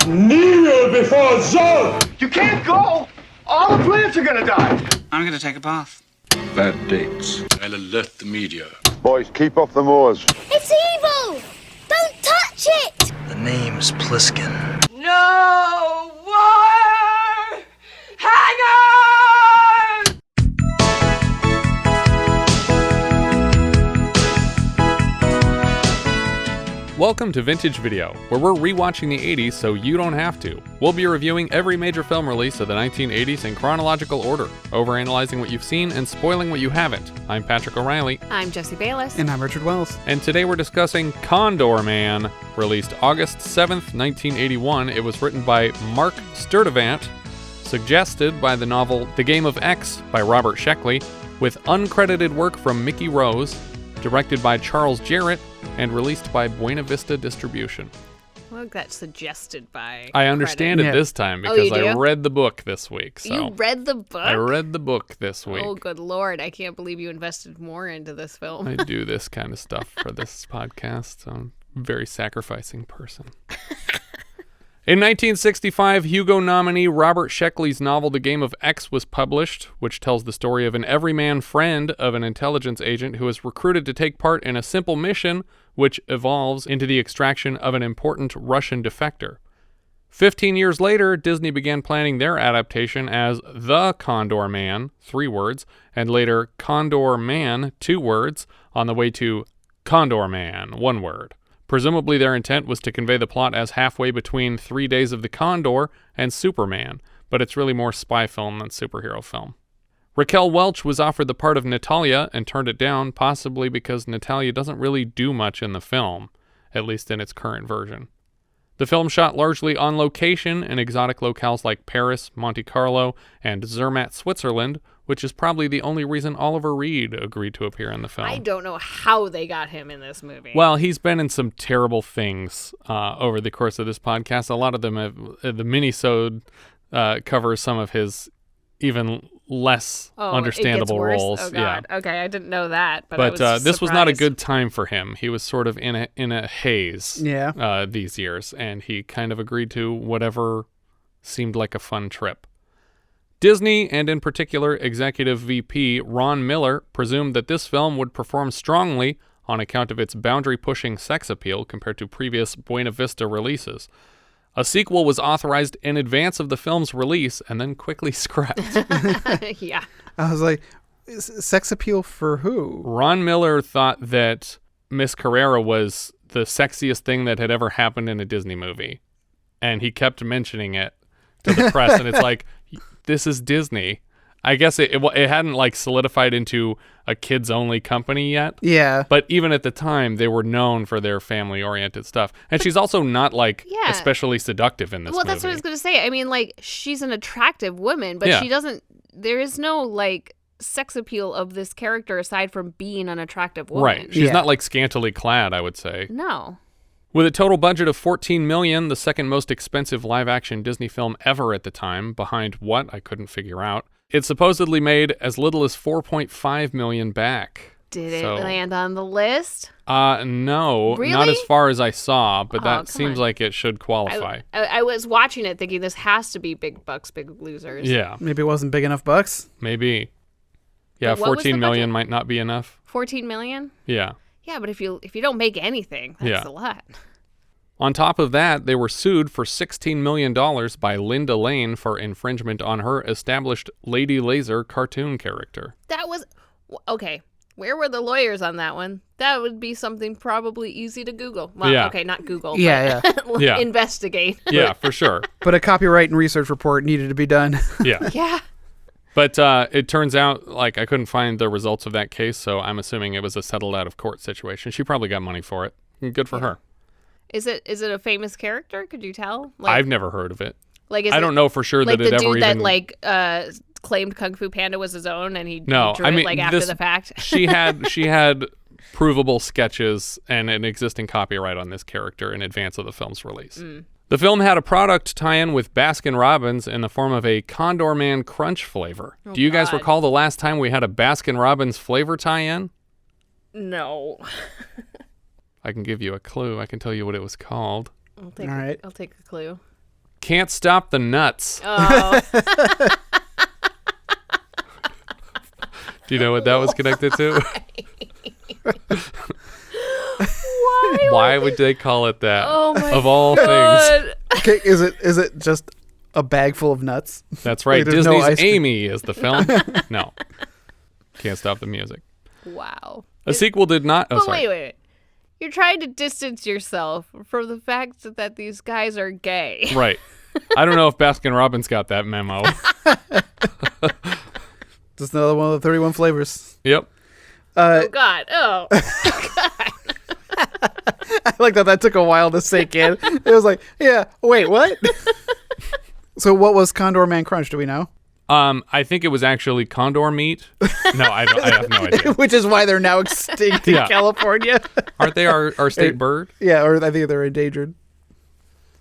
Kneel before Zod! You can't go! All the plants are gonna die! I'm gonna take a bath. Bad dates. I'll alert the media. Boys, keep off the moors. It's evil! Don't touch it! The name's Pliskin. No wire hanger! Welcome to Vintage Video, where we're rewatching the 80s so you don't have to. We'll be reviewing every major film release of the 1980s in chronological order, overanalyzing what you've seen and spoiling what you haven't. I'm Patrick O'Reilly. I'm Jesse Bayless. And I'm Richard Wells. And today we're discussing Condorman, released August 7th, 1981. It was written by Marc Stirdivant, suggested by the novel The Game of X by Robert Sheckley, with uncredited work from Mickey Rose, directed by Charles Jarrott, and released by Buena Vista Distribution. Well, that's suggested by I understand credit. it this time because you do? I read the book this week. So You read the book? I read the book this week. Oh, good Lord. I can't believe you invested more into this film. I do this kind of stuff for this podcast. I'm a very sacrificing person. In 1965, Hugo nominee Robert Sheckley's novel The Game of X was published, which tells the story of an everyman friend of an intelligence agent who is recruited to take part in a simple mission which evolves into the extraction of an important Russian defector. 15 years later, Disney began planning their adaptation as The Condorman, 3 words, and later Condorman, 2 words, on the way to Condorman, 1 word. Presumably their intent was to convey the plot as halfway between 3 Days of the Condor and Superman, but it's really more spy film than superhero film. Raquel Welch was offered the part of Natalia and turned it down, possibly because Natalia doesn't really do much in the film, at least in its current version. The film shot largely on location in exotic locales like Paris, Monte Carlo, and Zermatt, Switzerland, which is probably the only reason Oliver Reed agreed to appear in the film. I don't know how they got him in this movie. Well, he's been in some terrible things over the course of this podcast. A lot of them have, the mini-sode covers some of his even less understandable roles. Oh, God. Yeah. Okay, I didn't know that, but I was this surprised. was not a good time for him. He was sort of in a haze these years, and he kind of agreed to whatever seemed like a fun trip. Disney, and in particular Executive VP Ron Miller, presumed that this film would perform strongly on account of its boundary-pushing sex appeal compared to previous Buena Vista releases. A sequel was authorized in advance of the film's release and then quickly scrapped. Yeah. I was like, sex appeal for who? Ron Miller thought that Miss Carrera was the sexiest thing that had ever happened in a Disney movie. And he kept mentioning it to the press, and it's like, this is Disney. I guess it hadn't like solidified into a kids-only company yet. Yeah. But even at the time, they were known for their family-oriented stuff. And she's also not like especially seductive in this movie. Well, that's what I was going to say. I mean, like, she's an attractive woman, but she doesn't, there is no like sex appeal of this character aside from being an attractive woman. Right. She's not like scantily clad, I would say. No. With a total budget of $14 million, the second most expensive live-action Disney film ever at the time, behind what? I couldn't figure out. It supposedly made as little as $4.5 million back. Did it land on the list? No, really? Not as far as I saw, but that seems like it should qualify. I was watching it thinking this has to be big bucks, big losers. Yeah. Maybe it wasn't big enough bucks? Maybe. Yeah, 14 million might not be enough. 14 million? Yeah. Yeah, but if you don't make anything, that's a lot. On top of that, they were sued for $16 million by Linda Lane for infringement on her established Lady Laser cartoon character. That was... Okay, where were the lawyers on that one? That would be something probably easy to Google. Well, okay, not Google. Yeah. Investigate. Yeah, for sure. But a copyright and research report needed to be done. Yeah. Yeah. But it turns out, like, I couldn't find the results of that case, so I'm assuming it was a settled out of court situation. She probably got money for it. Good for her. Is it a famous character? Could you tell? Like, I've never heard of it. Like, I don't know for sure like that it ever even... Like the dude that, like, claimed Kung Fu Panda was his own and he drew it, like, after the fact? she had provable sketches and an existing copyright on this character in advance of the film's release. The film had a product tie-in with Baskin-Robbins in the form of a Condorman Crunch flavor. Do you guys recall the last time we had a Baskin-Robbins flavor tie-in? No. I can give you a clue. I can tell you what it was called. I'll take a clue. Can't Stop the Nuts. Oh. Do you know what that was connected to? Why would they call it that? Oh my of all God. things. Okay, is it just a bag full of nuts? That's right. Like, there's no Disney's ice cream. Amy is the film. No. Can't Stop the Music. Wow. A sequel did not. Oh, But sorry. wait. You're trying to distance yourself from the fact that these guys are gay. Right. I don't know if Baskin Robbins got that memo. Just another one of the 31 flavors. Yep. Oh, God. Oh. I like that took a while to sink in. It was like, yeah, wait, what? So what was Condorman Crunch? Do we know? I think it was actually condor meat. No, I have no idea. Which is why they're now extinct in Yeah. California. Aren't they our state bird? Yeah, or I think they're endangered.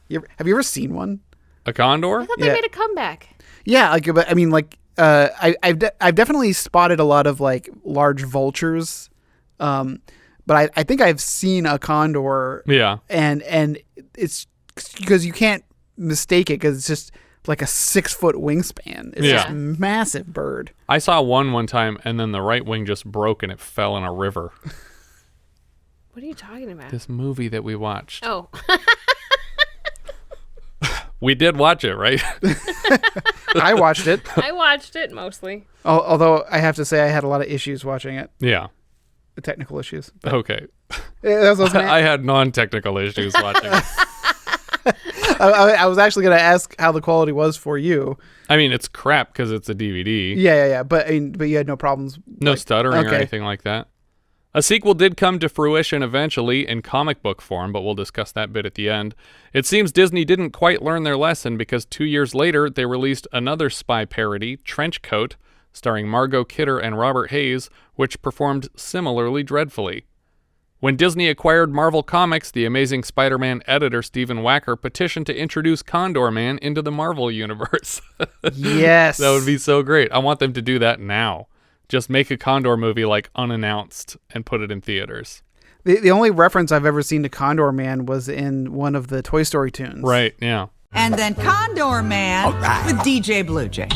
Have you ever seen one? A condor? I thought they Yeah. made a comeback. Yeah, like, but I mean, like, I've definitely spotted a lot of like large vultures, but I think I've seen a condor. Yeah. And it's because you can't mistake it because it's just like a 6-foot wingspan. It's just a massive bird. I saw one time, and then the right wing just broke and it fell in a river. What are you talking about? This movie that we watched. Oh. We did watch it, right? I watched it, I watched it mostly. although I have to say I had a lot of issues watching it, Yeah. the technical issues. Okay. Yeah, that's what I was I had non-technical issues watching it. I was actually going to ask how the quality was for you. I mean, it's crap because it's a DVD. Yeah. But you had no problems. No stuttering or okay. anything like that. A sequel did come to fruition eventually in comic book form, but we'll discuss that bit at the end. It seems Disney didn't quite learn their lesson because 2 years later, they released another spy parody, Trench Coat, starring Margot Kidder and Robert Hayes, which performed similarly dreadfully. When Disney acquired Marvel Comics, the Amazing Spider-Man editor Stephen Wacker petitioned to introduce Condorman into the Marvel universe. Yes. That would be so great. I want them to do that now. Just make a Condor movie like unannounced and put it in theaters. The only reference I've ever seen to Condorman was in one of the Toy Story tunes. Right, yeah. And then Condorman with DJ Blue Jay.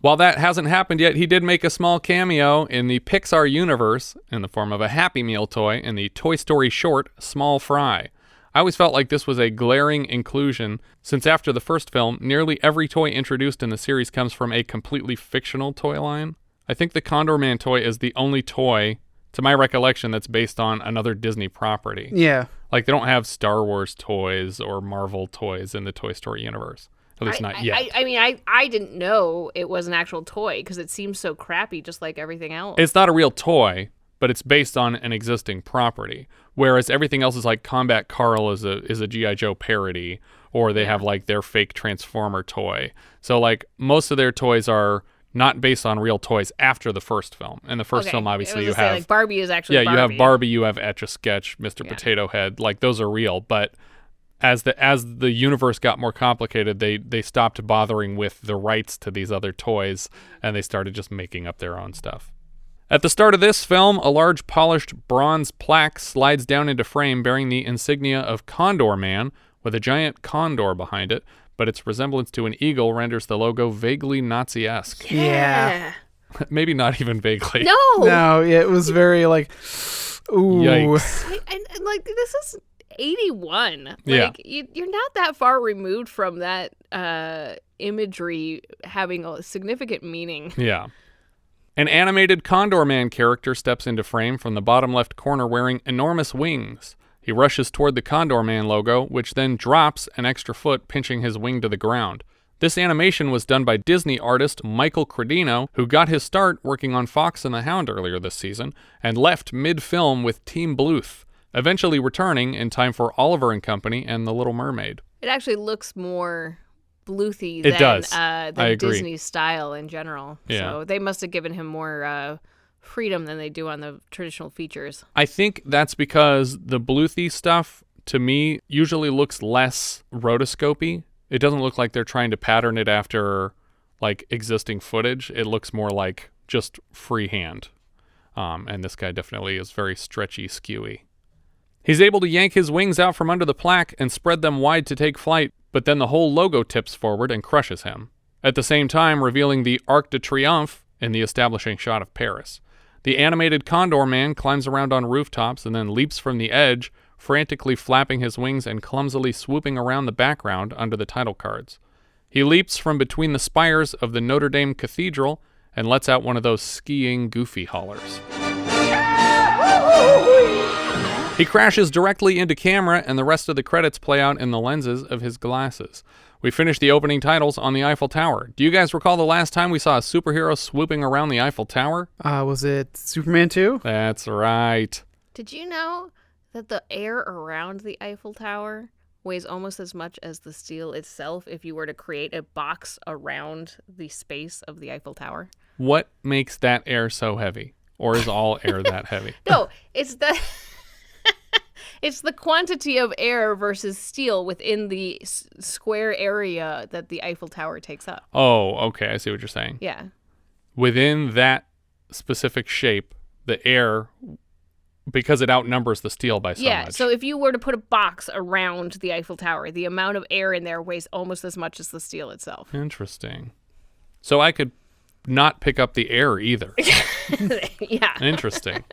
While that hasn't happened yet, he did make a small cameo in the Pixar universe in the form of a Happy Meal toy in the Toy Story short, Small Fry. I always felt like this was a glaring inclusion, since after the first film, nearly every toy introduced in the series comes from a completely fictional toy line. I think the Condorman toy is the only toy, to my recollection, that's based on another Disney property. Yeah. Like, they don't have Star Wars toys or Marvel toys in the Toy Story universe. At least not yet. I mean, I didn't know it was an actual toy because it seems so crappy, just like everything else. It's not a real toy, but it's based on an existing property. Whereas everything else is like Combat Carl is a G.I. Joe parody, or they have like their fake Transformer toy. So like most of their toys are not based on real toys after the first film. In the first film, obviously, you have... like Barbie is actually Barbie. You have Barbie, you have Etch-a-Sketch, Mr. Potato Head. Like, those are real. But as the universe got more complicated, they stopped bothering with the rights to these other toys, and they started just making up their own stuff. At the start of this film, a large polished bronze plaque slides down into frame bearing the insignia of Condorman, with a giant condor behind it, but its resemblance to an eagle renders the logo vaguely Nazi-esque. Yeah. Maybe not even vaguely. No, it was very like, ooh. Yikes. And like, this is 81. Yeah. Like, you're not that far removed from that imagery having a significant meaning. Yeah. An animated Condorman character steps into frame from the bottom left corner wearing enormous wings. He rushes toward the Condorman logo, which then drops an extra foot, pinching his wing to the ground. This animation was done by Disney artist Michael Credino, who got his start working on Fox and the Hound earlier this season, and left mid-film with Team Bluth, eventually returning in time for Oliver and Company and The Little Mermaid. It actually looks more Bluthy It does. than I agree. Disney's style in general. Yeah. So they must have given him more freedom than they do on the traditional features. I think that's because the Bluthy stuff, to me, usually looks less rotoscopy. It doesn't look like they're trying to pattern it after like existing footage. It looks more like just freehand. And this guy definitely is very stretchy, skewy. He's able to yank his wings out from under the plaque and spread them wide to take flight, but then the whole logo tips forward and crushes him, at the same time revealing the Arc de Triomphe in the establishing shot of Paris. The animated Condorman climbs around on rooftops and then leaps from the edge, frantically flapping his wings and clumsily swooping around the background under the title cards. He leaps from between the spires of the Notre Dame Cathedral and lets out one of those skiing goofy hollers. He crashes directly into camera, and the rest of the credits play out in the lenses of his glasses. We finish the opening titles on the Eiffel Tower. Do you guys recall the last time we saw a superhero swooping around the Eiffel Tower? Was it Superman 2? That's right. Did you know that the air around the Eiffel Tower weighs almost as much as the steel itself if you were to create a box around the space of the Eiffel Tower? What makes that air so heavy? Or is all air that heavy? No, it's the... It's the quantity of air versus steel within the square area that the Eiffel Tower takes up. Oh, okay. I see what you're saying. Yeah. Within that specific shape, the air, because it outnumbers the steel by so much. Yeah, so if you were to put a box around the Eiffel Tower, the amount of air in there weighs almost as much as the steel itself. Interesting. So I could not pick up the air either. Yeah. Interesting.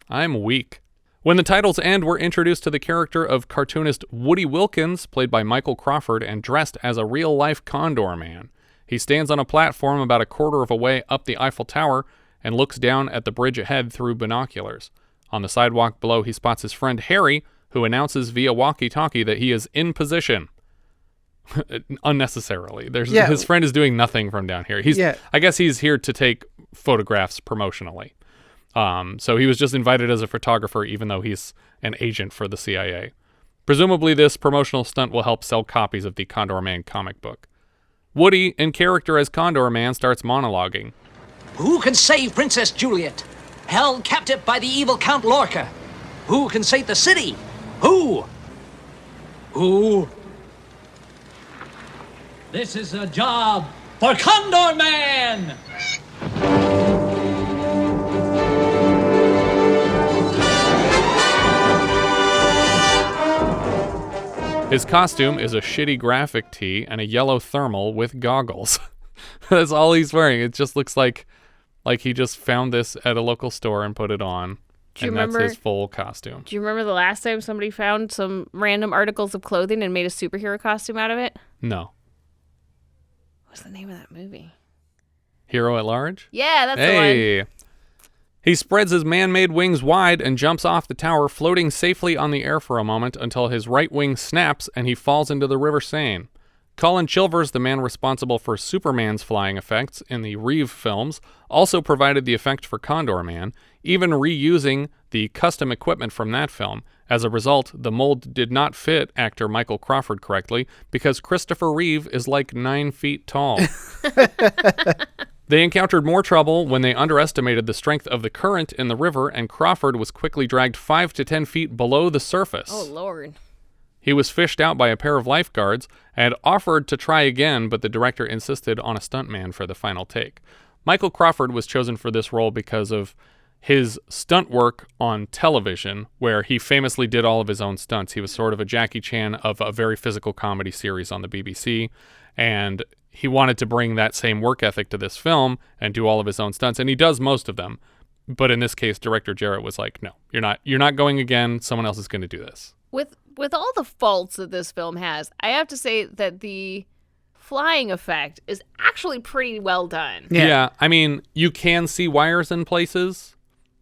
I'm weak. When the titles end, we're introduced to the character of cartoonist Woody Wilkins, played by Michael Crawford, and dressed as a real-life Condorman. He stands on a platform about a quarter of a way up the Eiffel Tower and looks down at the bridge ahead through binoculars. On the sidewalk below, he spots his friend Harry, who announces via walkie-talkie that he is in position. Unnecessarily. His friend is doing nothing from down here. I guess he's here to take photographs promotionally. So he was just invited as a photographer, even though he's an agent for the CIA. Presumably this promotional stunt will help sell copies of the Condorman comic book. Woody, in character as Condorman, starts monologuing. Who can save Princess Juliet? Held captive by the evil Count Lorca? Who can save the city? Who? This is a job for Condorman! His costume is a shitty graphic tee and a yellow thermal with goggles. That's all he's wearing. It just looks like he just found this at a local store and put it on. That's his full costume. Do you remember the last time somebody found some random articles of clothing and made a superhero costume out of it? No. What's the name of that movie? Hero at Large? Yeah, that's the one. He spreads his man-made wings wide and jumps off the tower, floating safely on the air for a moment until his right wing snaps and he falls into the River Seine. Colin Chilvers, the man responsible for Superman's flying effects in the Reeve films, also provided the effect for Condorman, even reusing the custom equipment from that film. As a result, the mold did not fit actor Michael Crawford correctly because Christopher Reeve is like 9 feet tall. They encountered more trouble when they underestimated the strength of the current in the river, and Crawford was quickly dragged 5 to 10 feet below the surface. Oh, Lord. He was fished out by a pair of lifeguards and offered to try again, but the director insisted on a stuntman for the final take. Michael Crawford was chosen for this role because of his stunt work on television, where he famously did all of his own stunts. He was sort of a Jackie Chan of a very physical comedy series on the BBC, and he wanted to bring that same work ethic to this film and do all of his own stunts, and he does most of them. But in this case, director Jarrott was like, "No, you're not going again. Someone else is going to do this." With all the faults that this film has, I have to say that the flying effect is actually pretty well done. Yeah, I mean, you can see wires in places,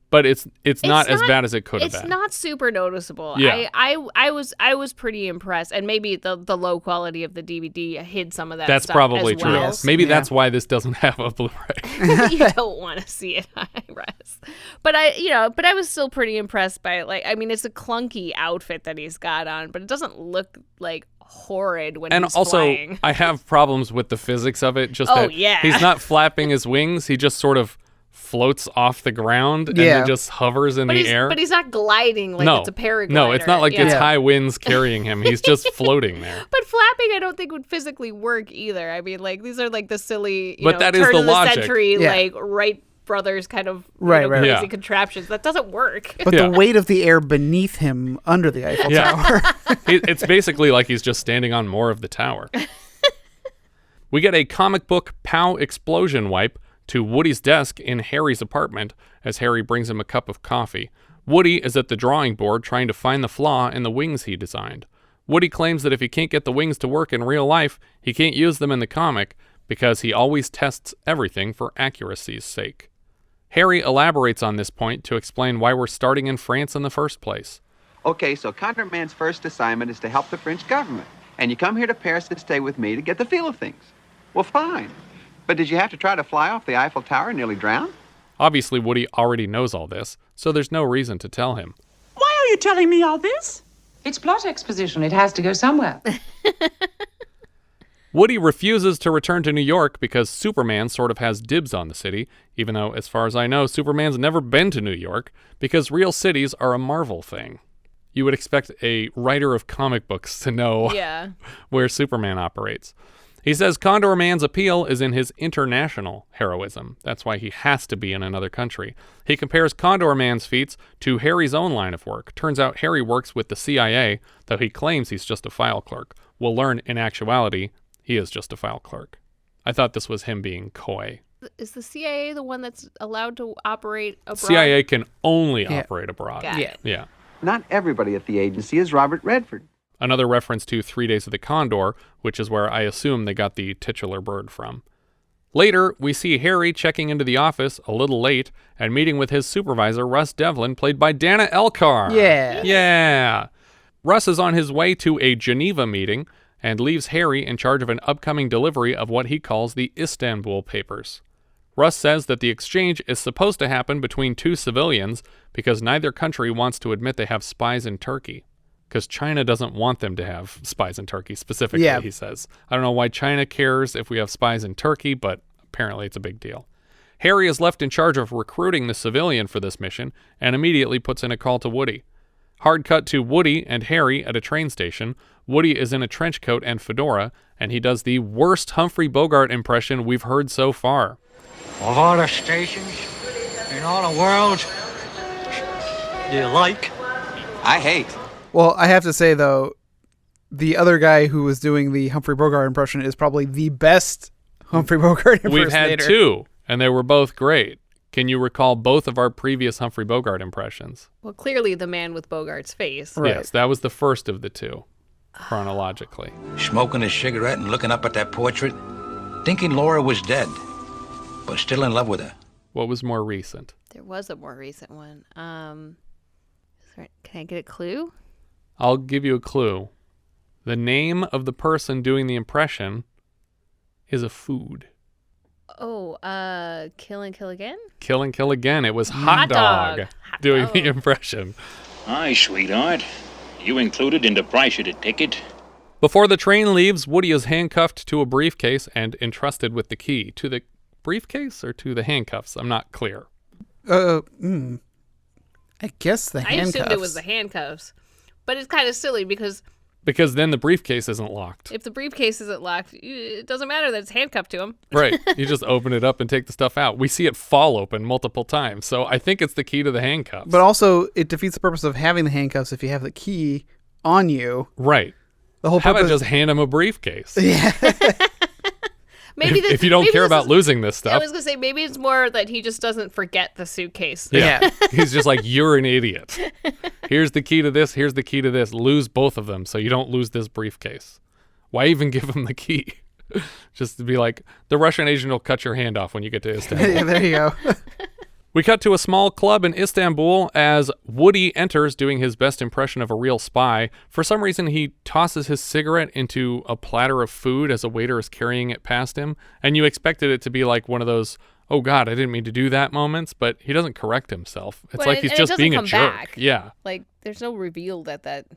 but it's not as bad as it could have been. It's not super noticeable. Yeah. I was pretty impressed, and maybe the low quality of the DVD hid some of that. That's stuff probably as true. well. Maybe that's why this doesn't have a Blu-ray. You don't want to see it, Russ. But I was still pretty impressed by it. It's a clunky outfit that he's got on, but it doesn't look like horrid when he's flying. And also, I have problems with the physics of it. He's not flapping his wings. He just sort of floats off the ground and then just hovers in the air. But he's not gliding like it's a paraglider. No, it's not like it's high winds carrying him. He's just floating there. But flapping, I don't think would physically work either. I mean, these are the silly, but that turn is the of the logic. century, right Brothers kind of Right. crazy Yeah. contraptions. That doesn't work. But the weight of the air beneath him under the Eiffel Tower. It's basically like he's just standing on more of the tower. We get a comic book POW explosion wipe to Woody's desk in Harry's apartment as Harry brings him a cup of coffee. Woody is at the drawing board trying to find the flaw in the wings he designed. Woody claims that if he can't get the wings to work in real life, he can't use them in the comic because he always tests everything for accuracy's sake. Harry elaborates on this point to explain why we're starting in France in the first place. Okay, so Condorman's first assignment is to help the French government. And you come here to Paris to stay with me to get the feel of things. Well, fine. But did you have to try to fly off the Eiffel Tower and nearly drown? Obviously, Woody already knows all this, so there's no reason to tell him. Why are you telling me all this? It's plot exposition. It has to go somewhere. Woody refuses to return to New York because Superman sort of has dibs on the city, even though, as far as I know, Superman's never been to New York, because real cities are a Marvel thing. You would expect a writer of comic books to know where Superman operates. He says Condorman's appeal is in his international heroism. That's why he has to be in another country. He compares Condorman's feats to Harry's own line of work. Turns out Harry works with the CIA, though he claims he's just a file clerk. We'll learn in actuality he is just a file clerk. I thought this was him being coy. Is the CIA the one that's allowed to operate abroad? CIA can only operate abroad. Got it. Yeah. Not everybody at the agency is Robert Redford. Another reference to 3 Days of the Condor, which is where I assume they got the titular bird from. Later, we see Harry checking into the office a little late and meeting with his supervisor, Russ Devlin, played by Dana Elcar. Yeah. Russ is on his way to a Geneva meeting and leaves Harry in charge of an upcoming delivery of what he calls the Istanbul papers. Russ says that the exchange is supposed to happen between two civilians because neither country wants to admit they have spies in Turkey. Because China doesn't want them to have spies in Turkey, specifically, he says. I don't know why China cares if we have spies in Turkey, but apparently it's a big deal. Harry is left in charge of recruiting the civilian for this mission and immediately puts in a call to Woody. Hard cut to Woody and Harry at a train station. Woody is in a trench coat and fedora, and he does the worst Humphrey Bogart impression we've heard so far. Of all the stations in all the world, do you like? I hate. Well, I have to say, though, the other guy who was doing the Humphrey Bogart impression is probably the best Humphrey Bogart impersonator. We've had two, and they were both great. Can you recall both of our previous Humphrey Bogart impressions? Well, clearly the man with Bogart's face. Right. Yes, that was the first of the two, chronologically. Smoking a cigarette and looking up at that portrait, thinking Laura was dead, but still in love with her. What was more recent? There was a more recent one. Can I get a clue? I'll give you a clue. The name of the person doing the impression is a food. Oh, Kill and Kill Again? Kill and Kill Again. It was Hot Dog doing the impression. Aye, sweetheart. You included in the price of the ticket. Before the train leaves, Woody is handcuffed to a briefcase and entrusted with the key. To the briefcase or to the handcuffs? I'm not clear. I guess the handcuffs. I assumed it was the handcuffs. But it's kind of silly because then the briefcase isn't locked. if the briefcase isn't locked, it doesn't matter that it's handcuffed to him. Right. You just open it up and take the stuff out. We see it fall open multiple times. So I think it's the key to the handcuffs. But also, it defeats the purpose of having the handcuffs if you have the key on you. Right. The whole How purpose. about just hand him a briefcase? Yeah. Maybe if you don't care about losing this I stuff. was going to say, maybe it's more that he just doesn't forget the suitcase. Yeah. He's just like, you're an idiot. Here's the key to this. Here's the key to this. Lose both of them so you don't lose this briefcase. Why even give him the key? Just to be like, the Russian agent will cut your hand off when you get to Istanbul. Yeah, there you go. We cut to a small club in Istanbul as Woody enters doing his best impression of a real spy. For some reason, he tosses his cigarette into a platter of food as a waiter is carrying it past him. And you expected it to be like one of those, oh God, I didn't mean to do that moments, but he doesn't correct himself. It's like he's just being a jerk. Back. Yeah. Like, there's no reveal that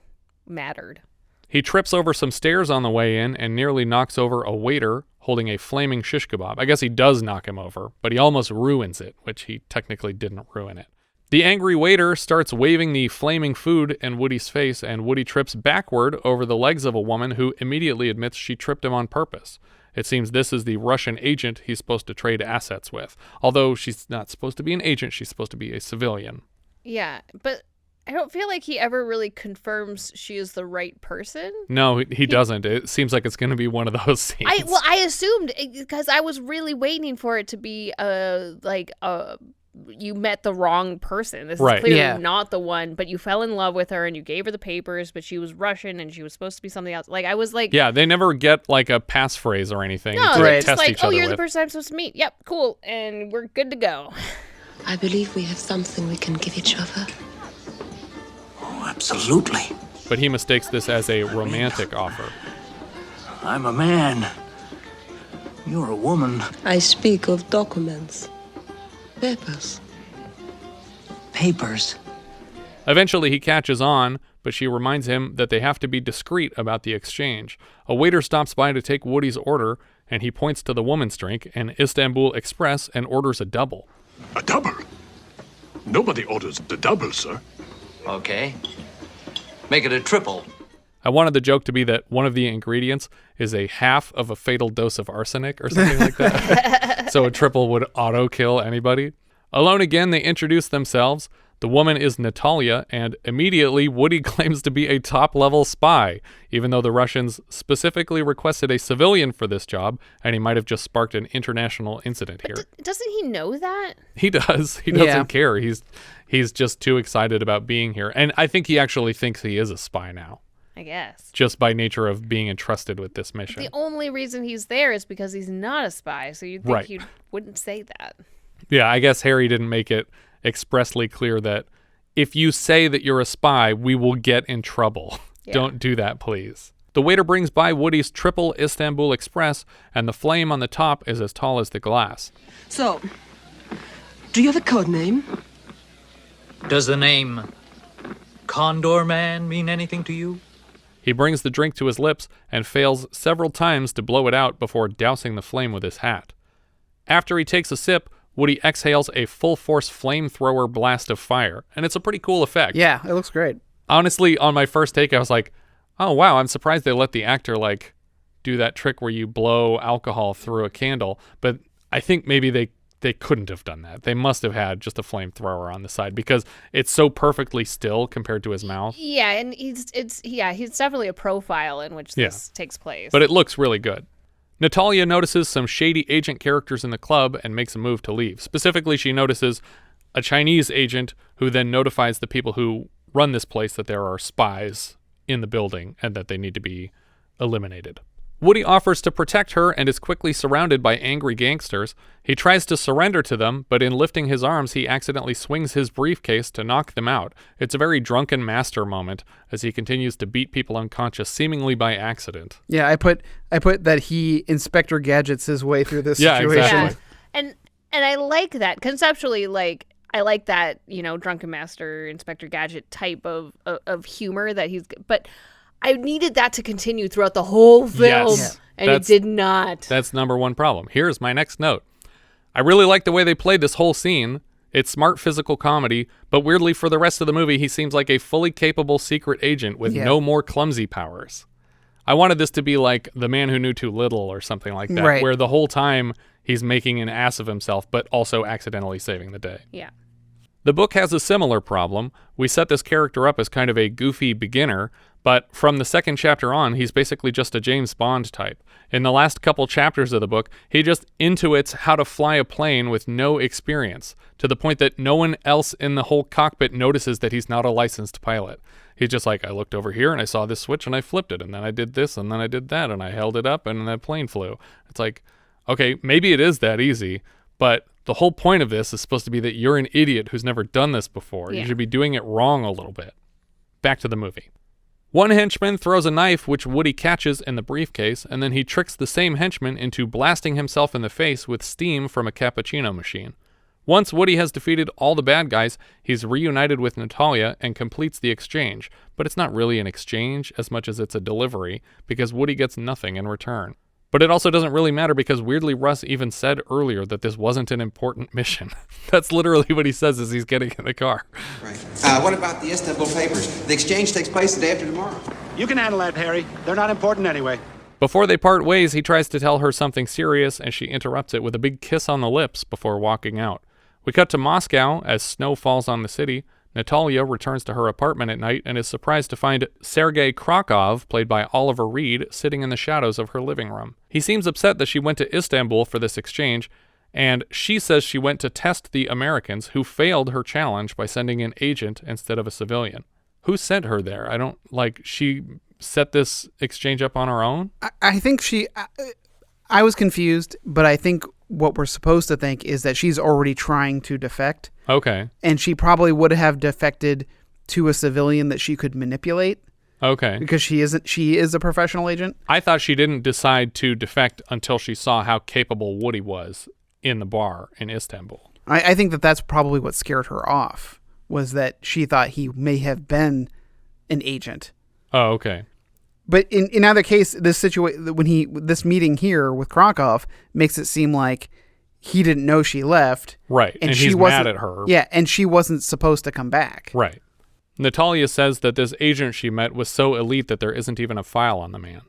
mattered. He trips over some stairs on the way in and nearly knocks over a waiter holding a flaming shish kebab. I guess he does knock him over, but he almost ruins it, which he technically didn't ruin it. The angry waiter starts waving the flaming food in Woody's face, and Woody trips backward over the legs of a woman who immediately admits she tripped him on purpose. It seems this is the Russian agent he's supposed to trade assets with. Although she's not supposed to be an agent, she's supposed to be a civilian. Yeah, but I don't feel like he ever really confirms she is the right person. No, he doesn't. It seems like it's going to be one of those scenes. I assumed, because I was really waiting for it to be you met the wrong person. This is clearly not the one, but you fell in love with her and you gave her the papers, but she was Russian and she was supposed to be something else. Like, I was like... Yeah, they never get like a passphrase or anything no, to they're test just like, each other you're with. the person I'm supposed to meet. Yep, cool. And we're good to go. I believe we have something we can give each other. Oh, absolutely. But he mistakes this as a romantic offer. I'm a man. You're a woman. I speak of documents. Papers. Papers. Eventually he catches on, but she reminds him that they have to be discreet about the exchange. A waiter stops by to take Woody's order, and he points to the woman's drink, an Istanbul Express, and orders a double. A double? Nobody orders the double, sir. Okay. Make it a triple. I wanted the joke to be that one of the ingredients is a half of a fatal dose of arsenic or something like that. So a triple would auto-kill anybody. Alone again, they introduce themselves. The woman is Natalia, and immediately Woody claims to be a top-level spy, even though the Russians specifically requested a civilian for this job, and he might have just sparked an international incident here. Doesn't he know that? He does. He doesn't care. He's just too excited about being here. And I think he actually thinks he is a spy now. I guess. Just by nature of being entrusted with this mission. The only reason he's there is because he's not a spy, so you'd think he wouldn't say that. Yeah, I guess Harry didn't make it expressly clear that if you say that you're a spy, we will get in trouble. Yeah. Don't do that, please. The waiter brings by Woody's triple Istanbul Express, and the flame on the top is as tall as the glass. So, do you have a code name? Does the name Condorman mean anything to you? He brings the drink to his lips and fails several times to blow it out before dousing the flame with his hat. After he takes a sip, Woody exhales a full-force flamethrower blast of fire, and it's a pretty cool effect. Yeah, it looks great. Honestly, on my first take, I was like, oh, wow, I'm surprised they let the actor, like, do that trick where you blow alcohol through a candle, but I think maybe they couldn't have done that. They must have had just a flamethrower on the side because it's so perfectly still compared to his mouth. Yeah, and he's definitely a profile in which this takes place. But it looks really good. Natalia notices some shady agent characters in the club and makes a move to leave. Specifically, she notices a Chinese agent who then notifies the people who run this place that there are spies in the building and that they need to be eliminated. Woody offers to protect her and is quickly surrounded by angry gangsters. He tries to surrender to them, but in lifting his arms, he accidentally swings his briefcase to knock them out. It's a very drunken master moment as he continues to beat people unconscious, seemingly by accident. Yeah, I put that he Inspector Gadgets his way through this situation. Exactly. Yeah. And I like that conceptually. Like, I like that, drunken master Inspector Gadget type of humor that he's. But I needed that to continue throughout the whole film, and it did not. That's number one problem. Here's my next note. I really like the way they played this whole scene. It's smart physical comedy, but weirdly for the rest of the movie, he seems like a fully capable secret agent with no more clumsy powers. I wanted this to be like The Man Who Knew Too Little or something like that, where the whole time he's making an ass of himself, but also accidentally saving the day. Yeah. The book has a similar problem. We set this character up as kind of a goofy beginner, but from the second chapter on, he's basically just a James Bond type. In the last couple chapters of the book, he just intuits how to fly a plane with no experience, to the point that no one else in the whole cockpit notices that he's not a licensed pilot. He's just like, I looked over here and I saw this switch and I flipped it, and then I did this and then I did that and I held it up and the plane flew. It's like, okay, maybe it is that easy, but the whole point of this is supposed to be that you're an idiot who's never done this before. You should be doing it wrong a little bit. Back to the movie. One henchman throws a knife, which Woody catches in the briefcase, and then he tricks the same henchman into blasting himself in the face with steam from a cappuccino machine. Once Woody has defeated all the bad guys, he's reunited with Natalia and completes the exchange. But it's not really an exchange as much as it's a delivery, because Woody gets nothing in return. But it also doesn't really matter because weirdly Russ even said earlier that this wasn't an important mission. That's literally what he says as he's getting in the car. Right. What about the Istanbul papers? The exchange takes place the day after tomorrow. You can handle that, Harry. They're not important anyway. Before they part ways, he tries to tell her something serious, and she interrupts it with a big kiss on the lips before walking out. We cut to Moscow as snow falls on the city. Natalia returns to her apartment at night and is surprised to find Sergei Krokov, played by Oliver Reed, sitting in the shadows of her living room. He seems upset that she went to Istanbul for this exchange, and she says she went to test the Americans, who failed her challenge by sending an agent instead of a civilian. Who sent her there? She set this exchange up on her own? I think I was confused, but I think what we're supposed to think is that she's already trying to defect. Okay. And she probably would have defected to a civilian that she could manipulate. Okay. Because she is a professional agent. I thought she didn't decide to defect until she saw how capable Woody was in the bar in Istanbul. I think that's probably what scared her off, was that she thought he may have been an agent. Oh, okay. But in either case, this meeting here with Krokov makes it seem like he didn't know she left. Right, and he's mad at her. Yeah, and she wasn't supposed to come back. Right. Natalia says that this agent she met was so elite that there isn't even a file on the man.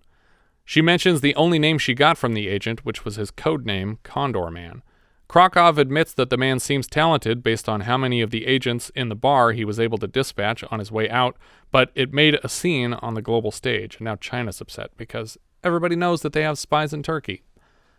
She mentions the only name she got from the agent, which was his code name, Condorman. Krokov admits that the man seems talented based on how many of the agents in the bar he was able to dispatch on his way out, but it made a scene on the global stage, and now China's upset because everybody knows that they have spies in Turkey.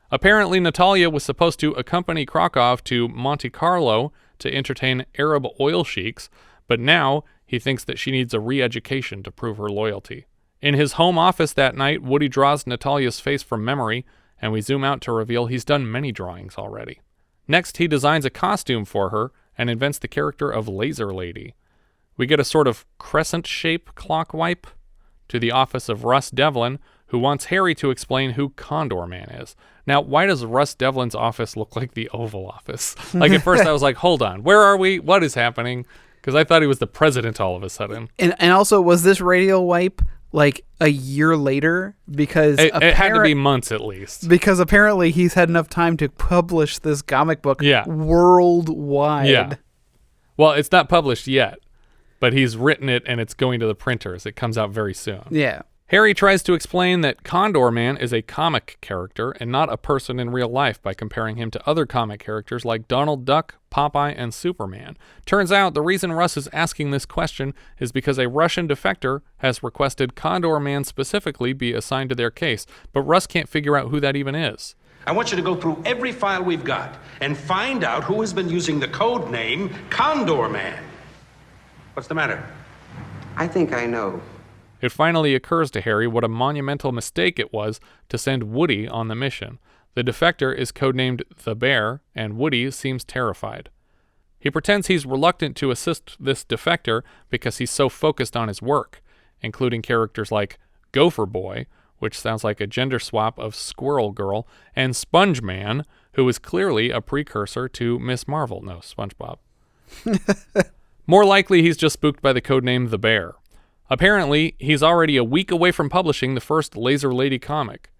Apparently, Natalia was supposed to accompany Krokov to Monte Carlo to entertain Arab oil sheiks, but now he thinks that she needs a re-education to prove her loyalty. In his home office that night, Woody draws Natalia's face from memory, and we zoom out to reveal he's done many drawings already. Next, he designs a costume for her and invents the character of Laser Lady. We get a sort of crescent-shape clock wipe to the office of Russ Devlin, who wants Harry to explain who Condorman is. Now, why does Russ Devlin's office look like the Oval Office? At first I was like, hold on, where are we? What is happening? Because I thought he was the president all of a sudden. And also, was this radial wipe a year later? Because it had to be months at least. Because apparently he's had enough time to publish this comic book worldwide. Yeah. Well, it's not published yet, but he's written it and it's going to the printers. It comes out very soon. Yeah. Harry tries to explain that Condorman is a comic character and not a person in real life by comparing him to other comic characters like Donald Duck, Popeye, and Superman. Turns out the reason Russ is asking this question is because a Russian defector has requested Condorman specifically be assigned to their case, but Russ can't figure out who that even is. I want you to go through every file we've got and find out who has been using the code name Condorman. What's the matter? I think I know. It finally occurs to Harry what a monumental mistake it was to send Woody on the mission. The defector is codenamed the Bear, and Woody seems terrified. He pretends he's reluctant to assist this defector because he's so focused on his work, including characters like Gopher Boy, which sounds like a gender swap of Squirrel Girl, and Sponge Man, who is clearly a precursor to Miss Marvel. No, SpongeBob. More likely, he's just spooked by the codename The Bear. Apparently, he's already a week away from publishing the first Laser Lady comic.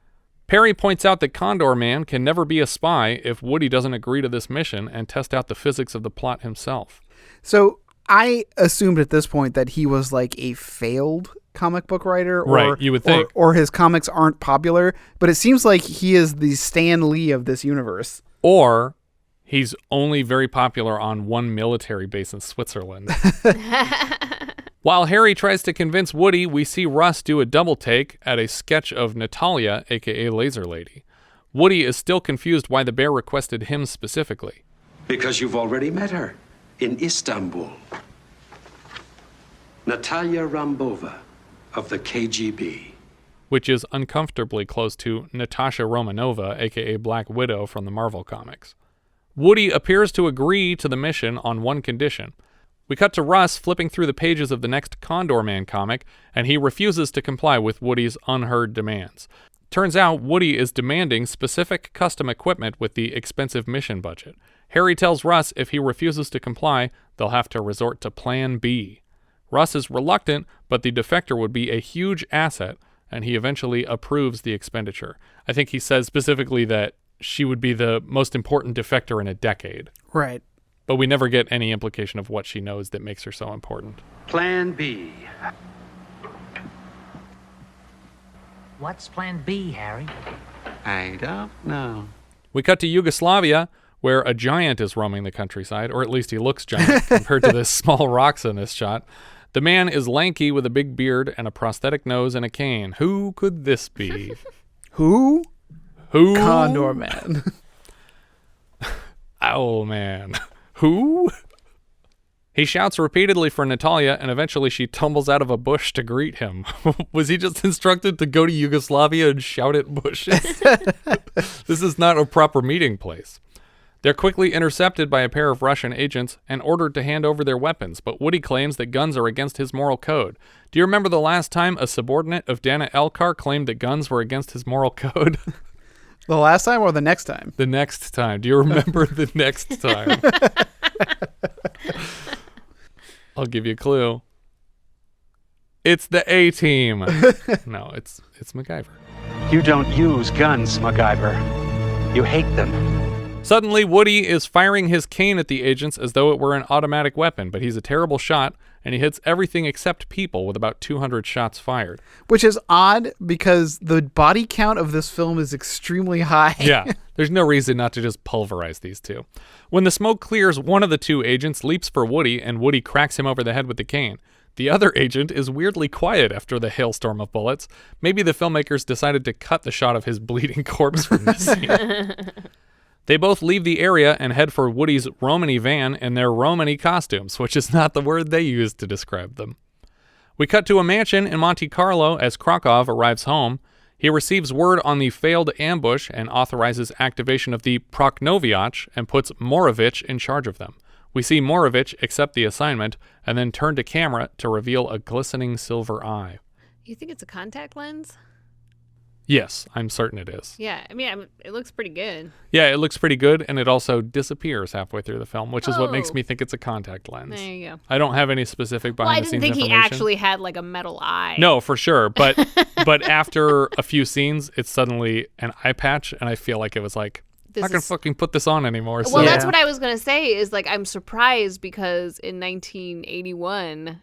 Perry points out that Condorman can never be a spy if Woody doesn't agree to this mission and test out the physics of the plot himself. So I assumed at this point that he was like a failed comic book writer, right? You would think, or his comics aren't popular. But it seems like he is the Stan Lee of this universe, or he's only very popular on one military base in Switzerland. While Harry tries to convince Woody, we see Russ do a double take at a sketch of Natalia, aka Laser Lady. Woody is still confused why the Bear requested him specifically. Because you've already met her in Istanbul. Natalia Rambova of the KGB. Which is uncomfortably close to Natasha Romanova, aka Black Widow from the Marvel comics. Woody appears to agree to the mission on one condition. We cut to Russ flipping through the pages of the next Condorman comic, and he refuses to comply with Woody's unheard demands. Turns out Woody is demanding specific custom equipment with the expensive mission budget. Harry tells Russ if he refuses to comply, they'll have to resort to Plan B. Russ is reluctant, but the defector would be a huge asset, and he eventually approves the expenditure. I think he says specifically that she would be the most important defector in a decade. Right. But we never get any implication of what she knows that makes her so important. Plan B. What's plan B, Harry? I don't know. We cut to Yugoslavia, where a giant is roaming the countryside, or at least he looks giant compared to the small rocks in this shot. The man is lanky with a big beard and a prosthetic nose and a cane. Who could this be? Who? Condorman. Owlman. Who? He shouts repeatedly for Natalia, and eventually she tumbles out of a bush to greet him. Was he just instructed to go to Yugoslavia and shout at bushes? This is not a proper meeting place. They're quickly intercepted by a pair of Russian agents and ordered to hand over their weapons, but Woody claims that guns are against his moral code. Do you remember the last time a subordinate of Dana Elcar claimed that guns were against his moral code? The last time or the next time? The next time. Do you remember the next time? I'll give you a clue. It's the A-Team. No, it's MacGyver. You don't use guns, MacGyver. You hate them. Suddenly, Woody is firing his cane at the agents as though it were an automatic weapon, but he's a terrible shot, and he hits everything except people with about 200 shots fired. Which is odd because the body count of this film is extremely high. Yeah, there's no reason not to just pulverize these two. When the smoke clears, one of the two agents leaps for Woody, and Woody cracks him over the head with the cane. The other agent is weirdly quiet after the hailstorm of bullets. Maybe the filmmakers decided to cut the shot of his bleeding corpse from the scene. They both leave the area and head for Woody's Romany van in their Romany costumes, which is not the word they used to describe them. We cut to a mansion in Monte Carlo as Krokov arrives home. He receives word on the failed ambush and authorizes activation of the Proknoviach and puts Morovich in charge of them. We see Morovich accept the assignment and then turn to camera to reveal a glistening silver eye. You think it's a contact lens? Yes, I'm certain it is. Yeah, I mean, it looks pretty good. Yeah, it looks pretty good, and it also disappears halfway through the film, which is what makes me think it's a contact lens. There you go. I don't have any specific behind-the-scenes information. I didn't think he actually had like a metal eye. No, for sure, but after a few scenes, it's suddenly an eye patch, and I feel like it was like, I'm not going to fucking put this on anymore. Well, that's what I was going to say is like, I'm surprised because in 1981,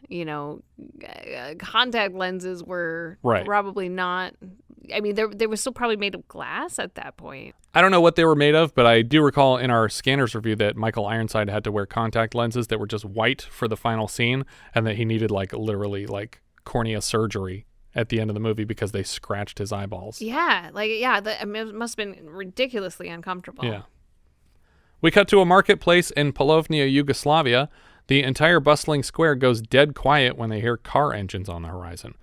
contact lenses were probably not... I mean, they were still probably made of glass at that point. I don't know what they were made of, but I do recall in our Scanners review that Michael Ironside had to wear contact lenses that were just white for the final scene, and that he needed literally cornea surgery at the end of the movie because they scratched his eyeballs. Yeah, it must have been ridiculously uncomfortable. Yeah. We cut to a marketplace in Polovnia, Yugoslavia. The entire bustling square goes dead quiet when they hear car engines on the horizon.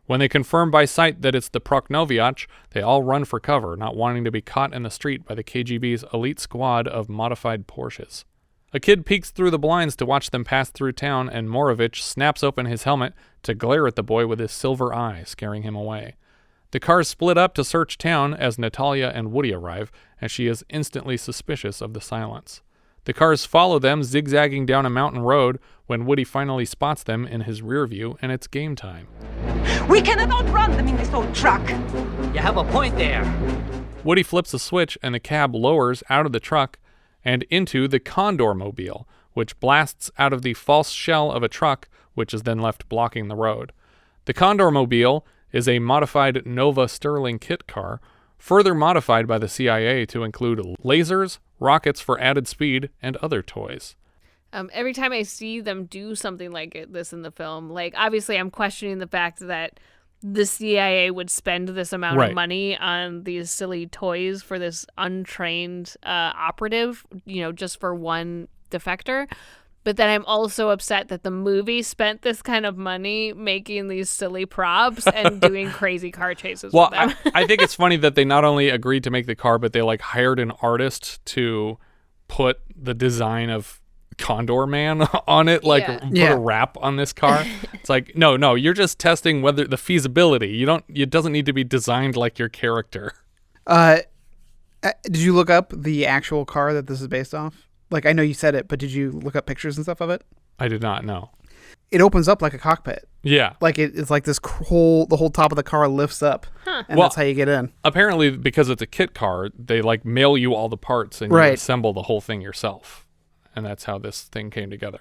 When they confirm by sight that it's the Proknoviach, they all run for cover, not wanting to be caught in the street by the KGB's elite squad of modified Porsches. A kid peeks through the blinds to watch them pass through town, and Morovich snaps open his helmet to glare at the boy with his silver eye, scaring him away. The cars split up to search town as Natalia and Woody arrive, and she is instantly suspicious of the silence. The cars follow them, zigzagging down a mountain road, when Woody finally spots them in his rear view, and it's game time. We cannot outrun them in this old truck. You have a point there. Woody flips a switch, and the cab lowers out of the truck and into the Condormobile, which blasts out of the false shell of a truck, which is then left blocking the road. The Condormobile is a modified Nova Sterling kit car, further modified by the CIA to include lasers, rockets for added speed, and other toys. Every time I see them do something like this in the film, obviously I'm questioning the fact that the CIA would spend this amount of money on these silly toys for this untrained operative, just for one defector. But then I'm also upset that the movie spent this kind of money making these silly props and doing crazy car chases with them. I think it's funny that they not only agreed to make the car, but they hired an artist to put the design of Condorman on it, put a wrap on this car. It's no, you're just testing whether the feasibility. It doesn't need to be designed like your character. Did you look up the actual car that this is based off? I know you said it, but did you look up pictures and stuff of it? I did not know. It opens up like a cockpit. Yeah. It's like the whole top of the car lifts up, and that's how you get in. Apparently, because it's a kit car, they mail you all the parts and you assemble the whole thing yourself. And that's how this thing came together.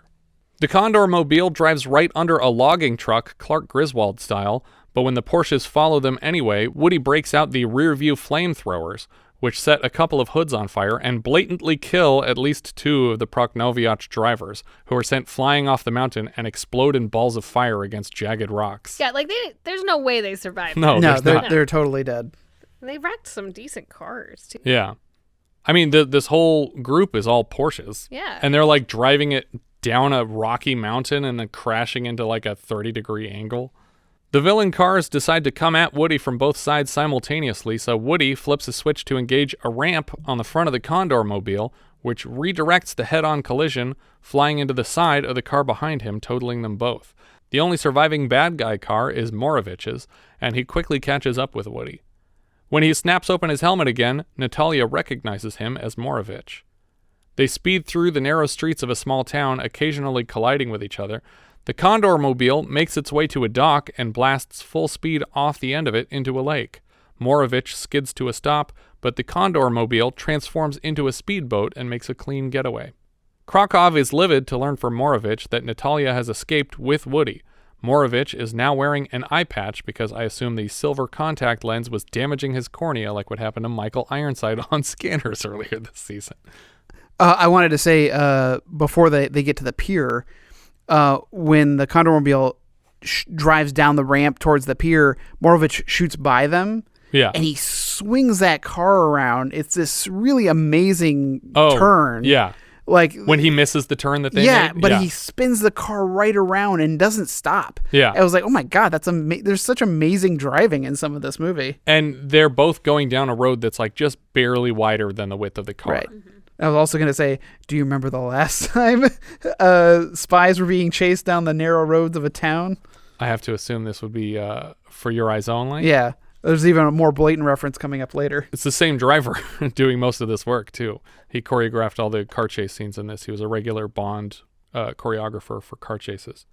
The Condormobile drives right under a logging truck, Clark Griswold style, But when the Porsches follow them anyway, Woody breaks out the rear-view flamethrowers, which set a couple of hoods on fire and blatantly kill at least 2 of the Proknoviach drivers, who are sent flying off the mountain and explode in balls of fire against jagged rocks. Yeah, like there's no way they survived. No, they're totally dead. They wrecked some decent cars too. Yeah. I mean, this whole group is all Porsches. Yeah. And they're like driving it down a rocky mountain and then crashing into like a 30-degree angle. The villain cars decide to come at Woody from both sides simultaneously, so Woody flips a switch to engage a ramp on the front of the Condormobile, which redirects the head-on collision, flying into the side of the car behind him, totaling them both. The only surviving bad guy car is Morovich's, and he quickly catches up with Woody. When he snaps open his helmet again, Natalia recognizes him as Morovich. They speed through the narrow streets of a small town, occasionally colliding with each other. The Condormobile makes its way to a dock and blasts full speed off the end of it into a lake. Morovich skids to a stop, but the Condormobile transforms into a speedboat and makes a clean getaway. Krokov is livid to learn from Morovich that Natalia has escaped with Woody. Morovich is now wearing an eye patch because I assume the silver contact lens was damaging his cornea like what happened to Michael Ironside on Scanners earlier this season. I wanted to say, before they get to the pier, when the Condormobile drives down the ramp towards the pier, Morovich shoots by them. Yeah. And he swings that car around. It's this really amazing turn. Yeah. Like when he misses the turn that they made? But he spins the car right around and doesn't stop. Yeah. I was like, oh my God, there's such amazing driving in some of this movie. And they're both going down a road that's like just barely wider than the width of the car. Right. I was also going to say, do you remember the last time spies were being chased down the narrow roads of a town? I have to assume this would be For Your Eyes Only. Yeah. There's even a more blatant reference coming up later. It's the same driver doing most of this work, too. He choreographed all the car chase scenes in this. He was a regular Bond choreographer for car chases.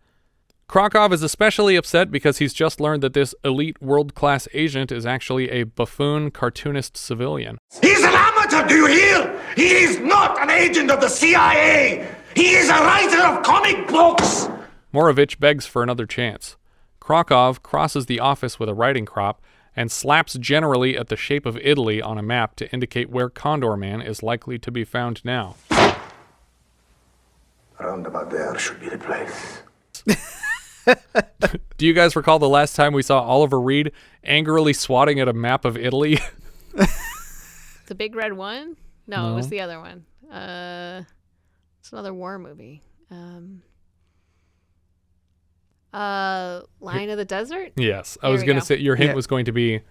Krokov is especially upset because he's just learned that this elite world-class agent is actually a buffoon cartoonist civilian. He's an amateur, do you hear? He is not an agent of the CIA. He is a writer of comic books. Morovich begs for another chance. Krokov crosses the office with a writing crop and slaps generally at the shape of Italy on a map to indicate where Condorman is likely to be found now. Round about there should be the place. Do you guys recall the last time we saw Oliver Reed angrily swatting at a map of Italy? The big red one? No, it was the other one. It's another war movie. Lion of the Desert? Yes. I was going to say your hint was going to be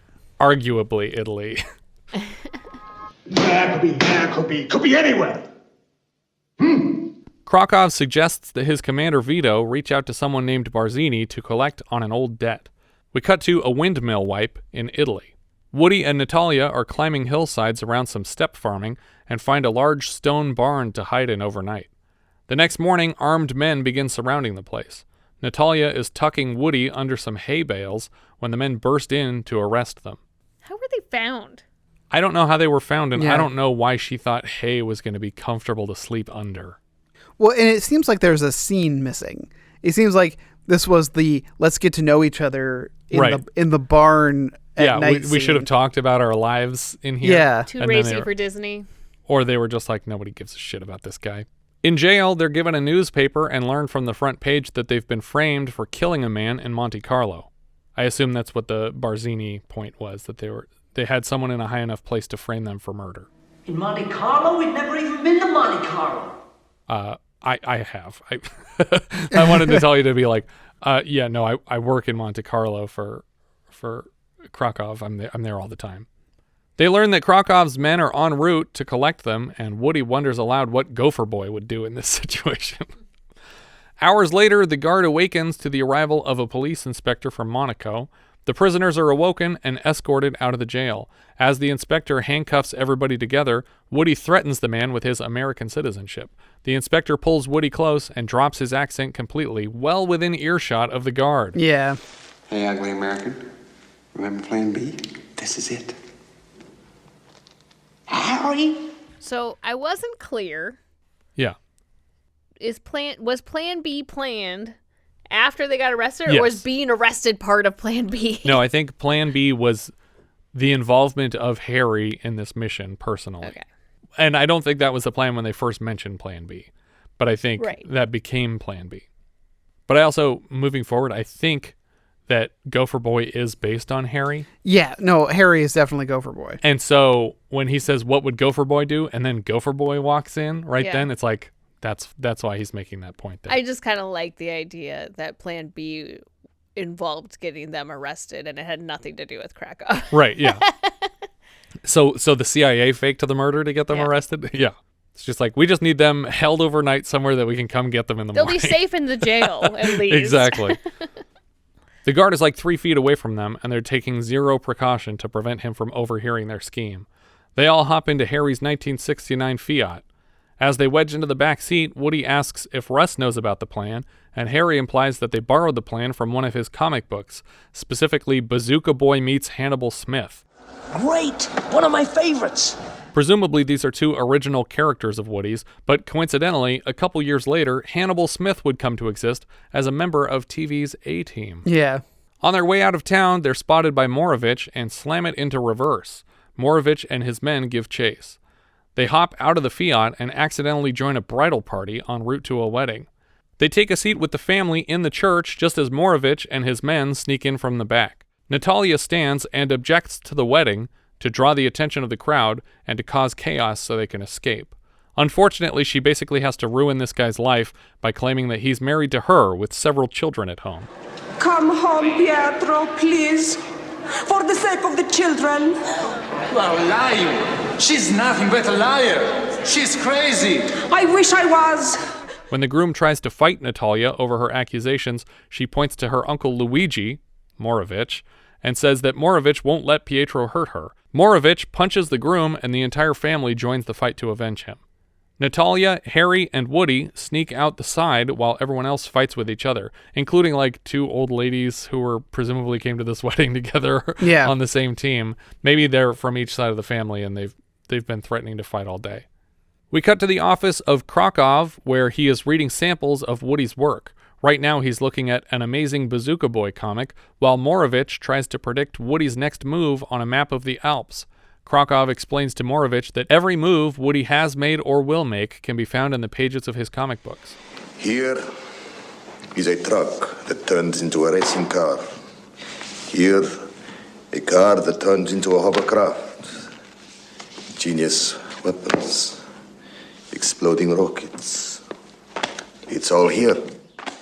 arguably Italy. Could be anywhere. Krokov suggests that his commander Vito reach out to someone named Barzini to collect on an old debt. We cut to a windmill wipe in Italy. Woody and Natalia are climbing hillsides around some steppe farming and find a large stone barn to hide in overnight. The next morning, armed men begin surrounding the place. Natalia is tucking Woody under some hay bales when the men burst in to arrest them. How were they found? I don't know how they were found, and I don't know why she thought hay was going to be comfortable to sleep under. Well, and it seems like there's a scene missing. It seems like this was the let's get to know each other in the barn at night. We should have talked about our lives in here. Yeah. Too racy for Disney. Or they were just like, nobody gives a shit about this guy. In jail, they're given a newspaper and learn from the front page that they've been framed for killing a man in Monte Carlo. I assume that's what the Barzini point was, that they had someone in a high enough place to frame them for murder. In Monte Carlo? We'd never even been to Monte Carlo. I have. I wanted to tell you to be like, I work in Monte Carlo for Krokov. I'm there all the time. They learn that Krokov's men are en route to collect them, and Woody wonders aloud what Gopher Boy would do in this situation. Hours later, the guard awakens to the arrival of a police inspector from Monaco. The prisoners are awoken and escorted out of the jail. As the inspector handcuffs everybody together, Woody threatens the man with his American citizenship. The inspector pulls Woody close and drops his accent completely, well within earshot of the guard. Yeah. Hey, ugly American. Remember Plan B? This is it. Harry? So I wasn't clear. Yeah. Was Plan B planned after they got arrested, Yes. or was being arrested part of Plan B? No, I think Plan B was the involvement of Harry in this mission personally. Okay. And I don't think that was the plan when they first mentioned Plan B. But I think Right. that became Plan B. But I also, moving forward, I think that Gopher Boy is based on Harry. Yeah, no, Harry is definitely Gopher Boy. And so when he says, what would Gopher Boy do? And then Gopher Boy walks in Yeah. then, it's like, that's why he's making that point there. I just kind of like the idea that Plan B involved getting them arrested, and it had nothing to do with Krokov. Right, yeah. So the CIA faked the murder to get them arrested? Yeah. It's just like, we just need them held overnight somewhere that we can come get them in the They'll morning. be safe in the jail, at least. Exactly. The guard is like 3 feet away from them, and they're taking zero precaution to prevent him from overhearing their scheme. They all hop into Harry's 1969 Fiat. As they wedge into the back seat, Woody asks if Russ knows about the plan, and Harry implies that they borrowed the plan from one of his comic books, specifically Bazooka Boy Meets Hannibal Smith. Great! One of my favorites. Presumably these are 2 original characters of Woody's, but coincidentally, a couple years later, Hannibal Smith would come to exist as a member of TV's A-Team. Yeah. On their way out of town, they're spotted by Morovich and slam it into reverse. Morovich and his men give chase. They hop out of the Fiat and accidentally join a bridal party en route to a wedding. They take a seat with the family in the church just as Morovich and his men sneak in from the back. Natalia stands and objects to the wedding to draw the attention of the crowd and to cause chaos so they can escape. Unfortunately, she basically has to ruin this guy's life by claiming that he's married to her with several children at home. Come home, Pietro, please. For the sake of the children. You are lying. She's nothing but a liar. She's crazy. I wish I was. When the groom tries to fight Natalia over her accusations, she points to her uncle Luigi, Morovich, and says that Morovich won't let Pietro hurt her. Morovich punches the groom, and the entire family joins the fight to avenge him. Natalia, Harry, and Woody sneak out the side while everyone else fights with each other, including like 2 old ladies who were presumably came to this wedding together on the same team. Maybe they're from each side of the family and they've been threatening to fight all day. We cut to the office of Krokov, where he is reading samples of Woody's work. Right now he's looking at an amazing Bazooka Boy comic, while Morovich tries to predict Woody's next move on a map of the Alps. Krokov explains to Morovich that every move Woody has made or will make can be found in the pages of his comic books. Here is a truck that turns into a racing car. Here, a car that turns into a hovercraft. Genius weapons. Exploding rockets. It's all here.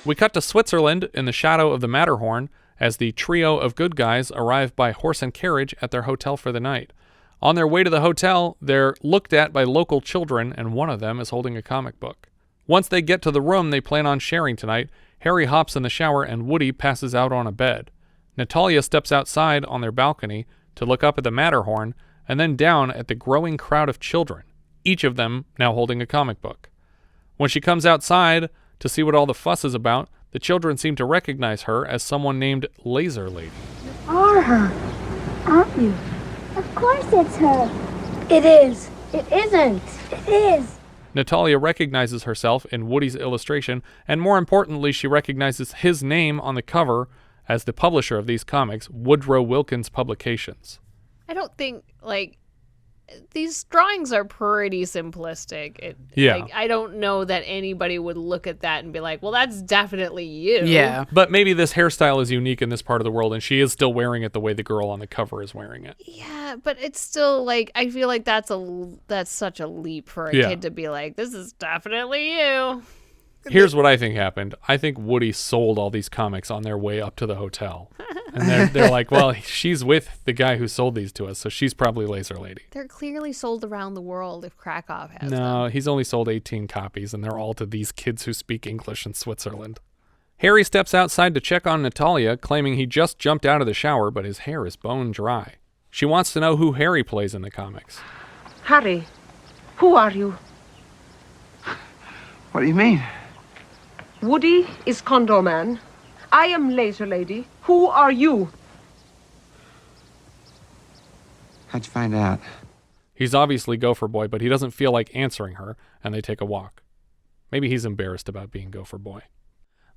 We cut to Switzerland in the shadow of the Matterhorn as the trio of good guys arrive by horse and carriage at their hotel for the night. On their way to the hotel, they're looked at by local children, and one of them is holding a comic book. Once they get to the room they plan on sharing tonight, Harry hops in the shower and Woody passes out on a bed. Natalia steps outside on their balcony to look up at the Matterhorn and then down at the growing crowd of children, each of them now holding a comic book. When she comes outside to see what all the fuss is about, the children seem to recognize her as someone named Laser Lady. You are her, aren't you? Of course it's her. It is. It isn't. It is. Natalia recognizes herself in Woody's illustration, and more importantly, she recognizes his name on the cover as the publisher of these comics, Woodrow Wilkins Publications. I don't think, these drawings are pretty simplistic. Yeah. I don't know that anybody would look at that and be like, well, that's definitely you. Yeah. But maybe this hairstyle is unique in this part of the world, and she is still wearing it the way the girl on the cover is wearing it. Yeah, but it's still, I feel like that's such a leap for a kid to be like, this is definitely you. Here's what I think happened. I think Woody sold all these comics on their way up to the hotel. And they're like, well, she's with the guy who sold these to us, so she's probably Laser Lady. They're clearly sold around the world if Krokov has them. No, he's only sold 18 copies, and they're all to these kids who speak English in Switzerland. Harry steps outside to check on Natalia, claiming he just jumped out of the shower, but his hair is bone dry. She wants to know who Harry plays in the comics. Harry, who are you? What do you mean? Woody is Condorman. I am Laser Lady. Who are you? How'd you find out? He's obviously Gopher Boy, but he doesn't feel like answering her, and they take a walk. Maybe he's embarrassed about being Gopher Boy.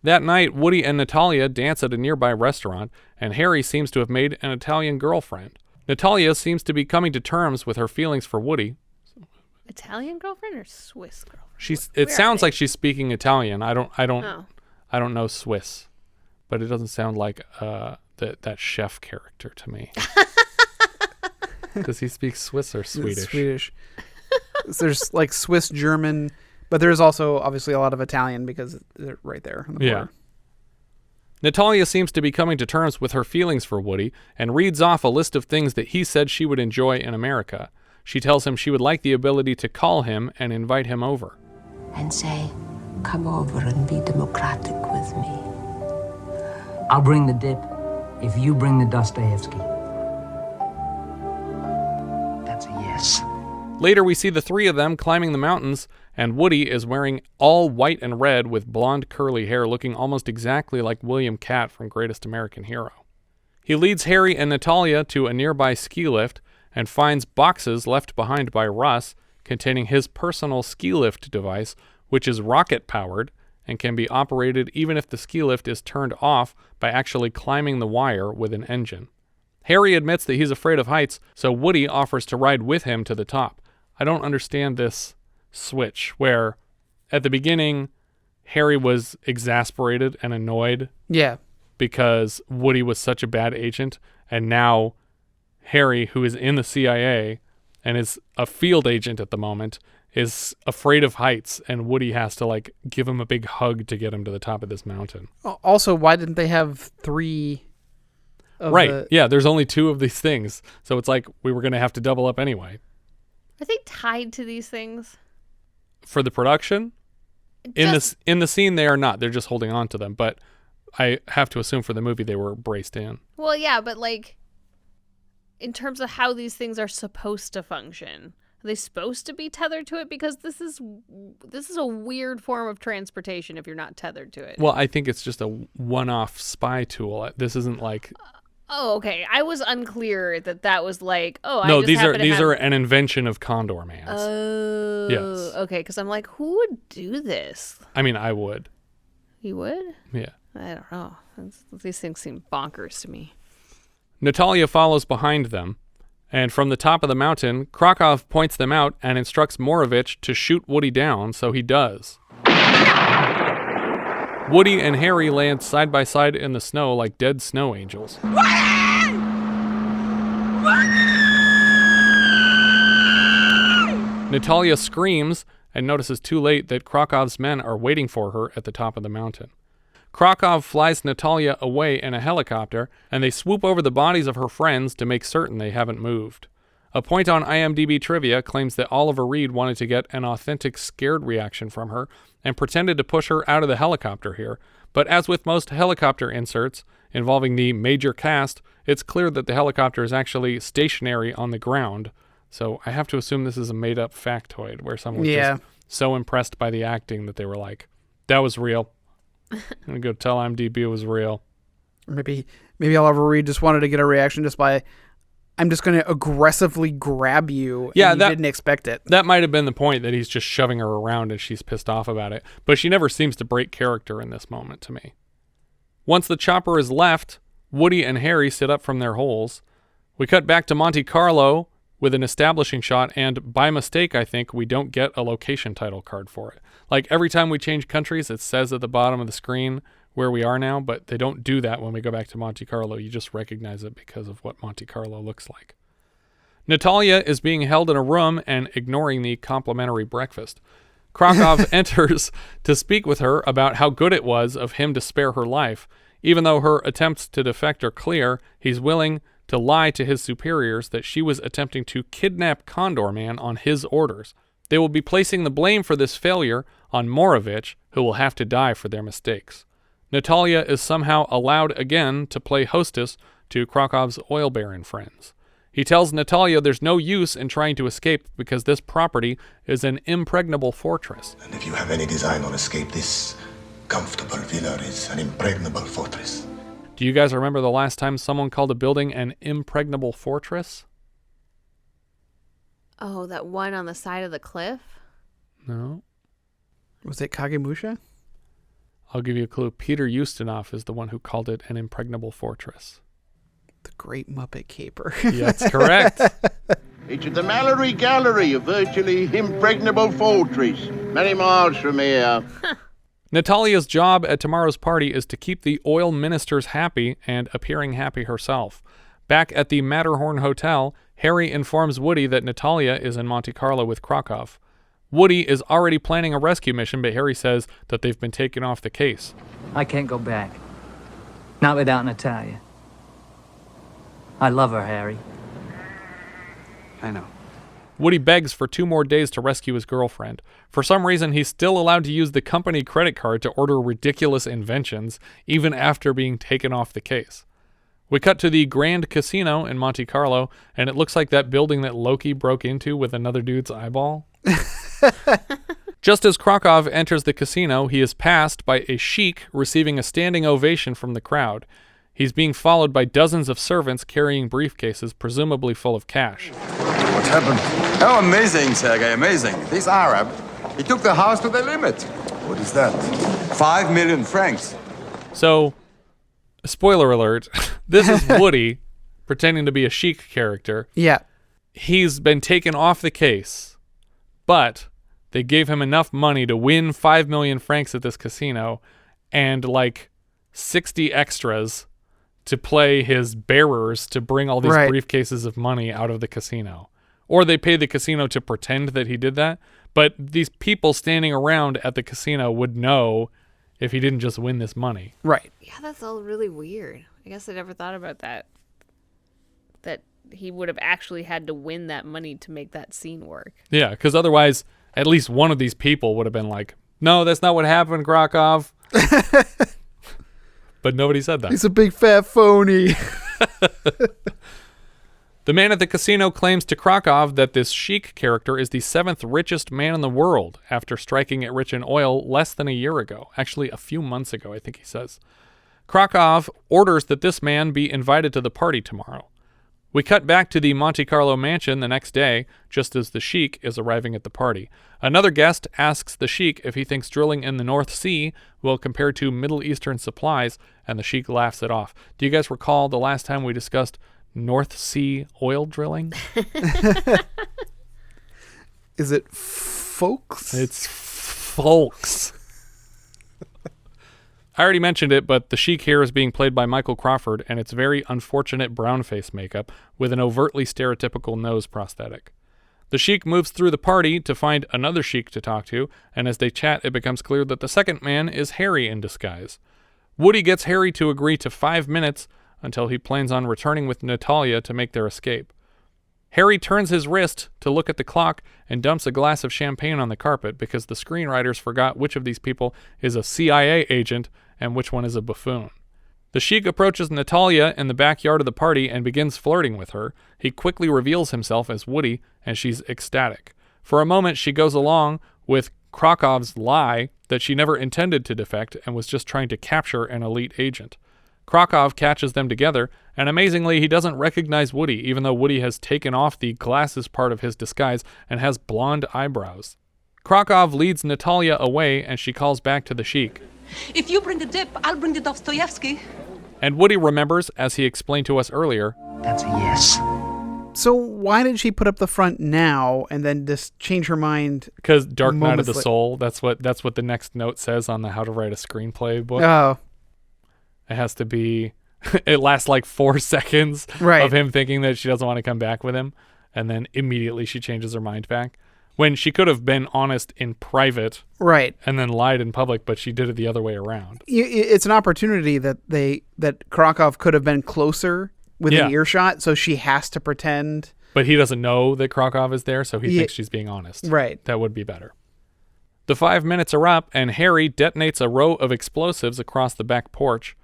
That night, Woody and Natalia dance at a nearby restaurant, and Harry seems to have made an Italian girlfriend. Natalia seems to be coming to terms with her feelings for Woody. Italian girlfriend or Swiss girlfriend? It sounds like she's speaking Italian. I don't know Swiss, but it doesn't sound like that chef character to me. Does he speak Swiss or Swedish? Swedish. There's like Swiss, German, but there's also obviously a lot of Italian because they're right there on the border. Natalia seems to be coming to terms with her feelings for Woody and reads off a list of things that he said she would enjoy in America. She tells him she would like the ability to call him and invite him over. And say, come over and be democratic with me. I'll bring the dip if you bring the Dostoevsky. That's a yes. Later, we see the three of them climbing the mountains, and Woody is wearing all white and red with blonde curly hair looking almost exactly like William Catt from Greatest American Hero. He leads Harry and Natalia to a nearby ski lift and finds boxes left behind by Russ containing his personal ski lift device, which is rocket-powered and can be operated even if the ski lift is turned off by actually climbing the wire with an engine. Harry admits that he's afraid of heights, so Woody offers to ride with him to the top. I don't understand this switch where at the beginning Harry was exasperated and annoyed because Woody was such a bad agent, and now Harry, who is in the CIA and is a field agent at the moment, is afraid of heights, and Woody has to like give him a big hug to get him to the top of this mountain. Also, why didn't they have three yeah, there's only two of these things, so it's like we were going to have to double up anyway. Are they tied to these things? For the production? In the scene, they are not. They're just holding on to them. But I have to assume for the movie they were braced in. Well, yeah, but like in terms of how these things are supposed to function, are they supposed to be tethered to it? Because this is a weird form of transportation if you're not tethered to it. Well, I think it's just a one-off spy tool. This isn't like... Oh, okay. I was unclear that was like, no, these are an invention of Condorman's. Oh, yes. Okay. Because I'm like, who would do this? I mean, I would. You would? Yeah. I don't know. These things seem bonkers to me. Natalia follows behind them, and from the top of the mountain, Krokov points them out and instructs Morovich to shoot Woody down, so he does. Woody and Harry land side by side in the snow like dead snow angels. Natalia screams and notices too late that Krokov's men are waiting for her at the top of the mountain. Krokov flies Natalia away in a helicopter, and they swoop over the bodies of her friends to make certain they haven't moved. A point on IMDb trivia claims that Oliver Reed wanted to get an authentic scared reaction from her and pretended to push her out of the helicopter here, but as with most helicopter inserts involving the major cast, it's clear that the helicopter is actually stationary on the ground, so I have to assume this is a made-up factoid where someone was just so impressed by the acting that they were like, that was real. I'm going to go tell IMDb it was real. Maybe Oliver Reed just wanted to get a reaction just by... I'm just going to aggressively grab you. Yeah, and you didn't expect it. That might have been the point, that he's just shoving her around and she's pissed off about it. But she never seems to break character in this moment to me. Once the chopper is left, Woody and Harry sit up from their holes. We cut back to Monte Carlo with an establishing shot, and by mistake, I think, we don't get a location title card for it. Like every time we change countries, it says at the bottom of the screen where we are now, but they don't do that when we go back to Monte Carlo. You just recognize it because of what Monte Carlo looks like. Natalia is being held in a room and ignoring the complimentary breakfast. Krokov enters to speak with her about how good it was of him to spare her life. Even though her attempts to defect are clear, he's willing to lie to his superiors that she was attempting to kidnap Condorman on his orders. They will be placing the blame for this failure on Morovich, who will have to die for their mistakes. Natalia is somehow allowed again to play hostess to Krokov's oil baron friends. He tells Natalia there's no use in trying to escape because this property is an impregnable fortress. And if you have any design on escape, this comfortable villa is an impregnable fortress. Do you guys remember the last time someone called a building an impregnable fortress? Oh, that one on the side of the cliff? No. Was it Kagemusha? I'll give you a clue. Peter Ustinov is the one who called it an impregnable fortress. The Great Muppet Caper. Yeah, that's correct. It's at the Mallory Gallery, a virtually impregnable fortress, many miles from here. Natalia's job at tomorrow's party is to keep the oil ministers happy and appearing happy herself. Back at the Matterhorn Hotel, Harry informs Woody that Natalia is in Monte Carlo with Krokov. Woody is already planning a rescue mission, but Harry says that they've been taken off the case. I can't go back. Not without Natalia. I love her, Harry. I know. Woody begs for 2 more days to rescue his girlfriend. For some reason, he's still allowed to use the company credit card to order ridiculous inventions, even after being taken off the case. We cut to the Grand Casino in Monte Carlo, and it looks like that building that Loki broke into with another dude's eyeball. Just as Krokov enters the casino, he is passed by a sheik receiving a standing ovation from the crowd. He's being followed by dozens of servants carrying briefcases, presumably full of cash. What happened? Oh, amazing, Sergei, amazing. This Arab, he took the house to the limit. What is that? 5 million francs. So, spoiler alert, this is Woody pretending to be a sheik character. Yeah. He's been taken off the case, but they gave him enough money to win 5 million francs at this casino and like 60 extras to play his bearers to bring all these briefcases of money out of the casino. Or they pay the casino to pretend that he did that. But these people standing around at the casino would know if he didn't just win this money. Right. Yeah, that's all really weird. I guess I never thought about that. That he would have actually had to win that money to make that scene work. Yeah, because otherwise, at least one of these people would have been like, no, that's not what happened, Krokov. But nobody said that. He's a big fat phony. The man at the casino claims to Krokov that this sheik character is the 7th richest man in the world after striking it rich in oil less than a year ago. Actually, a few months ago, I think he says. Krokov orders that this man be invited to the party tomorrow. We cut back to the Monte Carlo mansion the next day, just as the sheik is arriving at the party. Another guest asks the sheik if he thinks drilling in the North Sea will compare to Middle Eastern supplies, and the sheik laughs it off. Do you guys recall the last time we discussed North Sea oil drilling? Is it folks? It's folks. I already mentioned it, but the sheik here is being played by Michael Crawford, and it's very unfortunate brown face makeup with an overtly stereotypical nose prosthetic. The sheik moves through the party to find another sheik to talk to, and as they chat, it becomes clear that the second man is Harry in disguise. Woody gets Harry to agree to 5 minutes until he plans on returning with Natalia to make their escape. Harry turns his wrist to look at the clock and dumps a glass of champagne on the carpet because the screenwriters forgot which of these people is a CIA agent and which one is a buffoon. The sheik approaches Natalia in the backyard of the party and begins flirting with her. He quickly reveals himself as Woody, and she's ecstatic. For a moment, she goes along with Krokov's lie that she never intended to defect and was just trying to capture an elite agent. Krokov catches them together, and amazingly, he doesn't recognize Woody, even though Woody has taken off the glasses part of his disguise and has blonde eyebrows. Krokov leads Natalia away, and she calls back to the sheik. If you bring the dip, I'll bring the Dostoevsky. And Woody remembers, as he explained to us earlier, that's a yes. So why did she put up the front now and then just change her mind? Because Dark Night of the Soul, that's what the next note says on the How to Write a Screenplay book. Oh. It has to be, it lasts like 4 seconds of him thinking that she doesn't want to come back with him, and then immediately she changes her mind back. When she could have been honest in private, right, and then lied in public, but she did it the other way around. It's an opportunity that Krokov could have been closer within earshot, so she has to pretend. But he doesn't know that Krokov is there, so he thinks she's being honest. Right. That would be better. The 5 minutes are up, and Harry detonates a row of explosives across the back porch.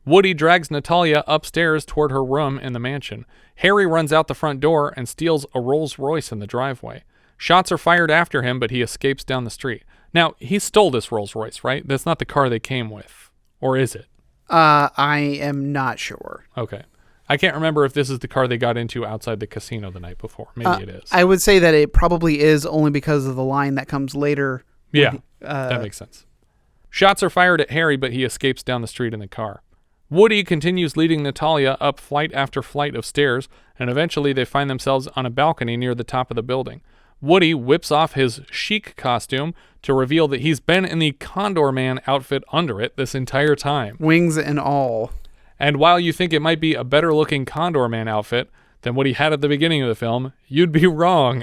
Woody drags Natalia upstairs toward her room in the mansion. Harry runs out the front door and steals a Rolls Royce in the driveway. Shots are fired after him, but he escapes down the street. Now, he stole this Rolls Royce, right? That's not the car they came with. Or is it? I am not sure. Okay. I can't remember if this is the car they got into outside the casino the night before. Maybe it is. I would say that it probably is only because of the line that comes later. Yeah, that makes sense. Shots are fired at Harry, but he escapes down the street in the car. Woody continues leading Natalia up flight after flight of stairs, and eventually they find themselves on a balcony near the top of the building. Woody whips off his chic costume to reveal that he's been in the Condorman outfit under it this entire time. Wings and all. And while you think it might be a better-looking Condorman outfit than what he had at the beginning of the film, you'd be wrong.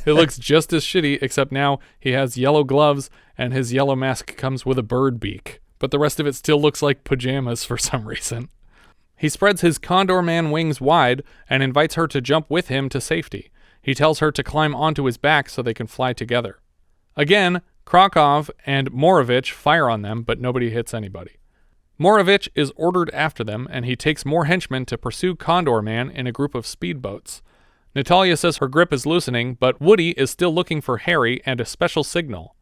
It looks just as shitty, except now he has yellow gloves and his yellow mask comes with a bird beak. But the rest of it still looks like pajamas for some reason. He spreads his Condorman wings wide and invites her to jump with him to safety. He tells her to climb onto his back so they can fly together. Again, Krokov and Morovich fire on them, but nobody hits anybody. Morovich is ordered after them, and he takes more henchmen to pursue Condorman in a group of speedboats. Natalia says her grip is loosening, but Woody is still looking for Harry and a special signal.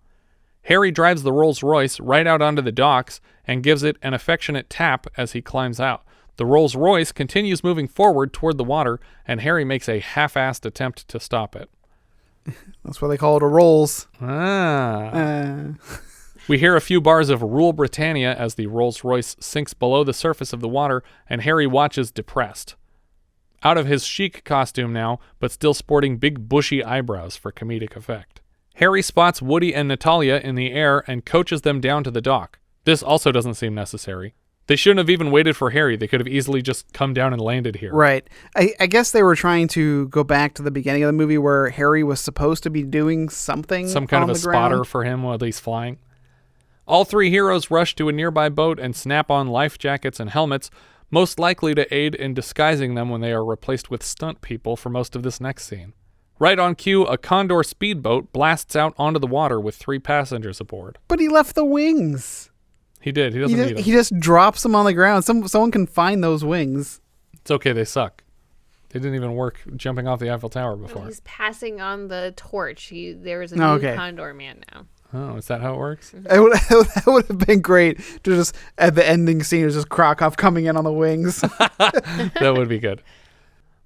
Harry drives the Rolls-Royce right out onto the docks and gives it an affectionate tap as he climbs out. The Rolls-Royce continues moving forward toward the water, and Harry makes a half-assed attempt to stop it. That's why they call it a Rolls. We hear a few bars of Rule Britannia as the Rolls-Royce sinks below the surface of the water, and Harry watches depressed. Out of his chic costume now, but still sporting big bushy eyebrows for comedic effect. Harry spots Woody and Natalia in the air and coaches them down to the dock. This also doesn't seem necessary. They shouldn't have even waited for Harry. They could have easily just come down and landed here. Right. I guess they were trying to go back to the beginning of the movie where Harry was supposed to be doing something. Some kind of a spotter for him while he's flying. All three heroes rush to a nearby boat and snap on life jackets and helmets, most likely to aid in disguising them when they are replaced with stunt people for most of this next scene. Right on cue, a Condor speedboat blasts out onto the water with 3 passengers aboard. But he left the wings. He did. He doesn't need them. He just drops them on the ground. Someone can find those wings. It's okay. They suck. They didn't even work jumping off the Eiffel Tower before. He's passing on the torch. There is a new Condorman now. Oh, is that how it works? That would have been great to just, at the ending scene, is just Krokov coming in on the wings. That would be good.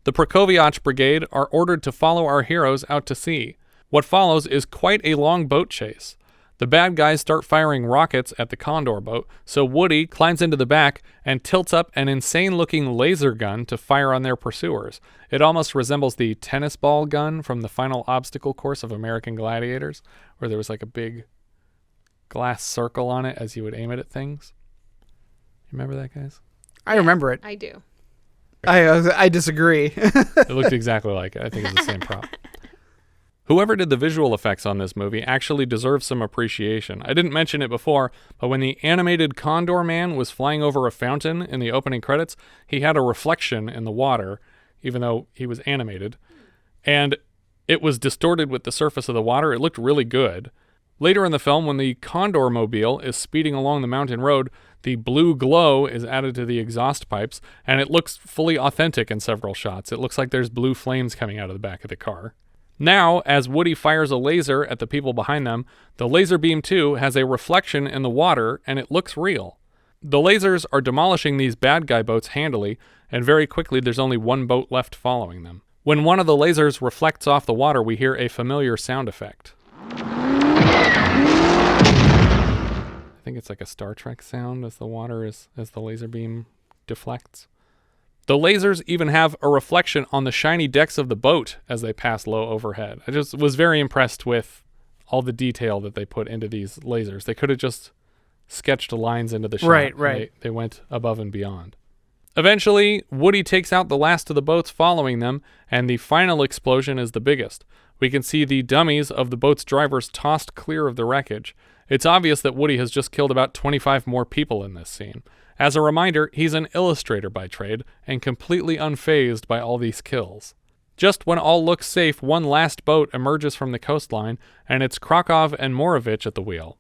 The Prokoviach Brigade are ordered to follow our heroes out to sea. What follows is quite a long boat chase. The bad guys start firing rockets at the Condor boat, so Woody climbs into the back and tilts up an insane-looking laser gun to fire on their pursuers. It almost resembles the tennis ball gun from the final obstacle course of American Gladiators, where there was like a big glass circle on it as you would aim it at things. You remember that, guys? I remember it. I do. I disagree. It looked exactly like it. I think it's the same prop. Whoever did the visual effects on this movie actually deserves some appreciation. I didn't mention it before, but when the animated Condorman was flying over a fountain in the opening credits, he had a reflection in the water, even though he was animated. And it was distorted with the surface of the water. It looked really good. Later in the film, when the Condor mobile is speeding along the mountain road, the blue glow is added to the exhaust pipes, and it looks fully authentic in several shots. It looks like there's blue flames coming out of the back of the car. Now, as Woody fires a laser at the people behind them, the laser beam too has a reflection in the water, and it looks real. The lasers are demolishing these bad guy boats handily, and very quickly there's only one boat left following them. When one of the lasers reflects off the water, we hear a familiar sound effect. I think it's like a Star Trek sound as the laser beam deflects. The lasers even have a reflection on the shiny decks of the boat as they pass low overhead. I just was very impressed with all the detail that they put into these lasers. They could have just sketched lines into the shot. Right. They went above and beyond. Eventually, Woody takes out the last of the boats following them, and the final explosion is the biggest. We can see the dummies of the boat's drivers tossed clear of the wreckage. It's obvious that Woody has just killed about 25 more people in this scene. As a reminder, he's an illustrator by trade and completely unfazed by all these kills. Just when all looks safe, one last boat emerges from the coastline, and it's Krokov and Morovich at the wheel.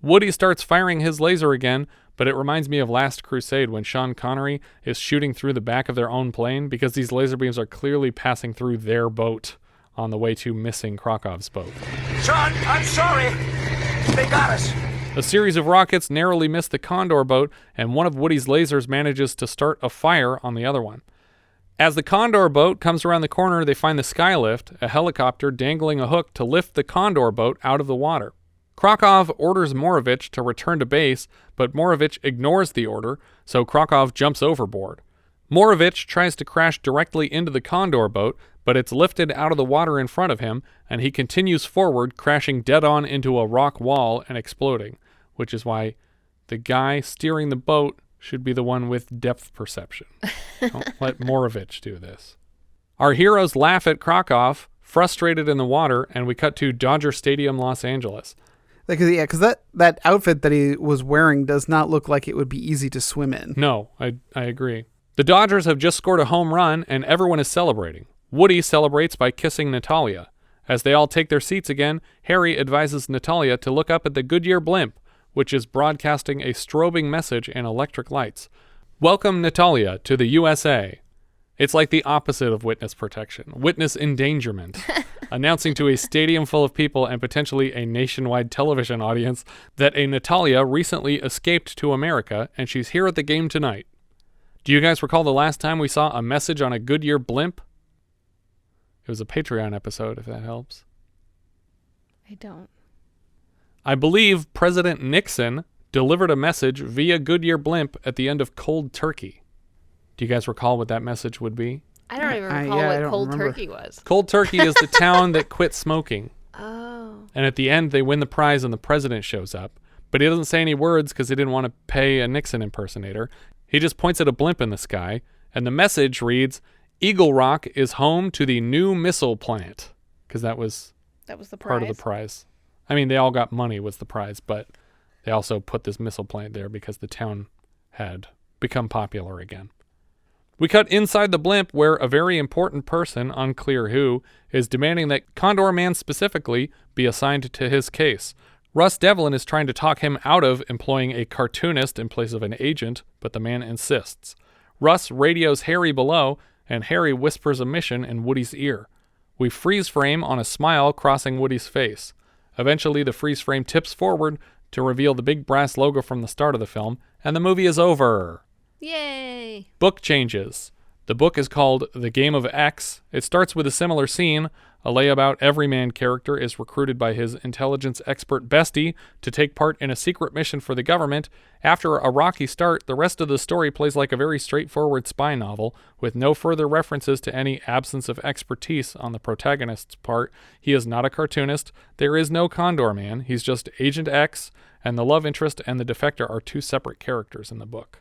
Woody starts firing his laser again, but it reminds me of Last Crusade when Sean Connery is shooting through the back of their own plane because these laser beams are clearly passing through their boat on the way to missing Krokov's boat. Sean, I'm sorry. They got us. A series of rockets narrowly miss the Condor boat, and one of Woody's lasers manages to start a fire on the other one. As the Condor boat comes around the corner, they find the skylift, a helicopter dangling a hook to lift the Condor boat out of the water. Krokov orders Morovich to return to base, but Morovich ignores the order, so Krokov jumps overboard. Morovich tries to crash directly into the Condor boat, but it's lifted out of the water in front of him, and he continues forward, crashing dead-on into a rock wall and exploding, which is why the guy steering the boat should be the one with depth perception. Don't let Morovich do this. Our heroes laugh at Krokov, frustrated in the water, and we cut to Dodger Stadium, Los Angeles. Because that outfit that he was wearing does not look like it would be easy to swim in. No, I agree. The Dodgers have just scored a home run, and everyone is celebrating. Woody celebrates by kissing Natalia. As they all take their seats again, Harry advises Natalia to look up at the Goodyear blimp, which is broadcasting a strobing message in electric lights. Welcome, Natalia, to the USA. It's like the opposite of witness protection, witness endangerment, announcing to a stadium full of people and potentially a nationwide television audience that a Natalia recently escaped to America and she's here at the game tonight. Do you guys recall the last time we saw a message on a Goodyear blimp? It was a Patreon episode, if that helps. I don't. I believe President Nixon delivered a message via Goodyear blimp at the end of Cold Turkey. Do you guys recall what that message would be? I don't even recall what Cold Turkey was. Cold Turkey is the town that quit smoking. Oh. And at the end, they win the prize and the president shows up. But he doesn't say any words because he didn't want to pay a Nixon impersonator. He just points at a blimp in the sky. And the message reads, Eagle Rock is home to the new missile plant. Because that was the part of the prize. I mean, they all got money was the prize, but they also put this missile plant there because the town had become popular again. We cut inside the blimp where a very important person, unclear who, is demanding that Condorman specifically be assigned to his case. Russ Devlin is trying to talk him out of employing a cartoonist in place of an agent, but the man insists. Russ radios Harry below, and Harry whispers a mission in Woody's ear. We freeze frame on a smile crossing Woody's face. Eventually, the freeze frame tips forward to reveal the big brass logo from the start of the film, and the movie is over. Yay! Book changes. The book is called The Game of X. It starts with a similar scene. A layabout everyman character is recruited by his intelligence expert bestie to take part in a secret mission for the government. After a rocky start, the rest of the story plays like a very straightforward spy novel, with no further references to any absence of expertise on the protagonist's part. He is not a cartoonist. There is no Condorman. He's just Agent X, and the love interest and the defector are two separate characters in the book.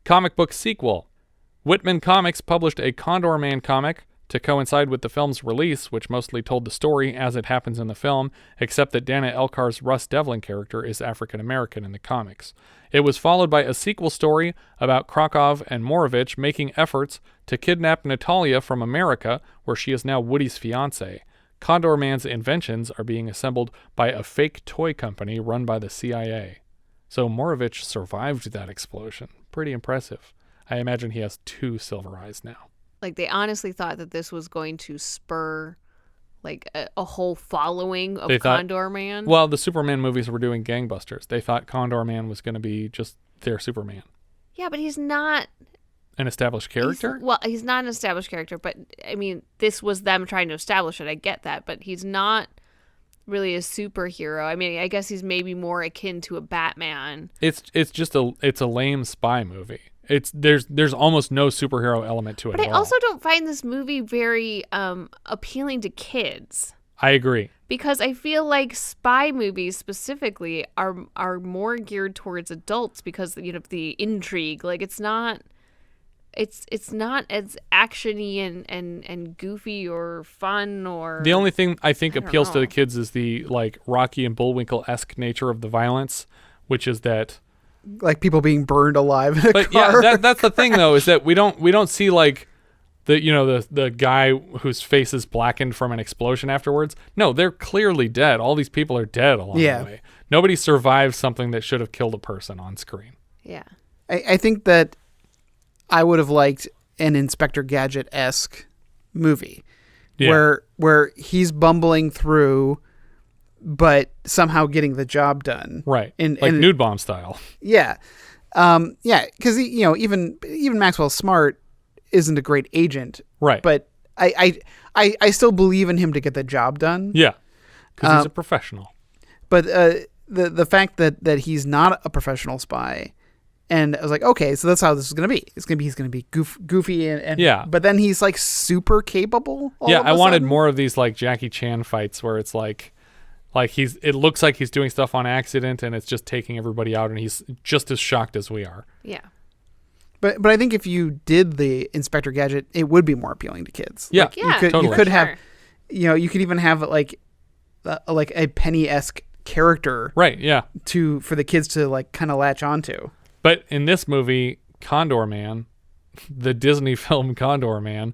Comic book sequel. Whitman Comics published a Condorman comic to coincide with the film's release, which mostly told the story as it happens in the film, except that Dana Elcar's Russ Devlin character is African American in the comics. It was followed by a sequel story about Krokov and Morovich making efforts to kidnap Natalia from America, where she is now Woody's fiancée. Condorman's inventions are being assembled by a fake toy company run by the CIA. So Morovich survived that explosion. Pretty impressive. I imagine he has 2 silver eyes now. Like, they honestly thought that this was going to spur, like, a whole following of Condorman. Well, the Superman movies were doing gangbusters. They thought Condorman was going to be just their Superman. Yeah, but he's not an established character? He's not an established character, but, I mean, this was them trying to establish it. I get that, but he's not really a superhero. I mean, I guess he's maybe more akin to a Batman. It's a lame spy movie. There's almost no superhero element to it But at I all. also don't find this movie very appealing to kids. I agree. Because I feel like spy movies specifically are more geared towards adults because, you know, the intrigue. Like, it's not as actiony and goofy or fun or... The only thing I think appeals to the kids is the, like, Rocky and Bullwinkle-esque nature of the violence, which is that... Like people being burned alive in a but car. Yeah, that's the thing though, is that we don't see like the guy whose face is blackened from an explosion afterwards. No, they're clearly dead. All these people are dead along the way. Nobody survived something that should have killed a person on screen. Yeah. I think that I would have liked an Inspector Gadget-esque movie where he's bumbling through but somehow getting the job done. Right. Like Nude Bomb style. Yeah. Because, even Maxwell Smart isn't a great agent. Right. But I still believe in him to get the job done. Yeah. Because he's a professional. But the fact that he's not a professional spy, and I was like, okay, so that's how this is gonna be. He's gonna be goofy and yeah. But then he's like super capable. I wanted more of these like Jackie Chan fights where it's like it looks like he's doing stuff on accident and it's just taking everybody out, and he's just as shocked as we are. Yeah. But I think if you did the Inspector Gadget, it would be more appealing to kids. Yeah, like, you could have, you could even have like a Penny-esque character, right? Yeah, for the kids to like kind of latch onto. But in this movie, Condorman, the Disney film Condorman,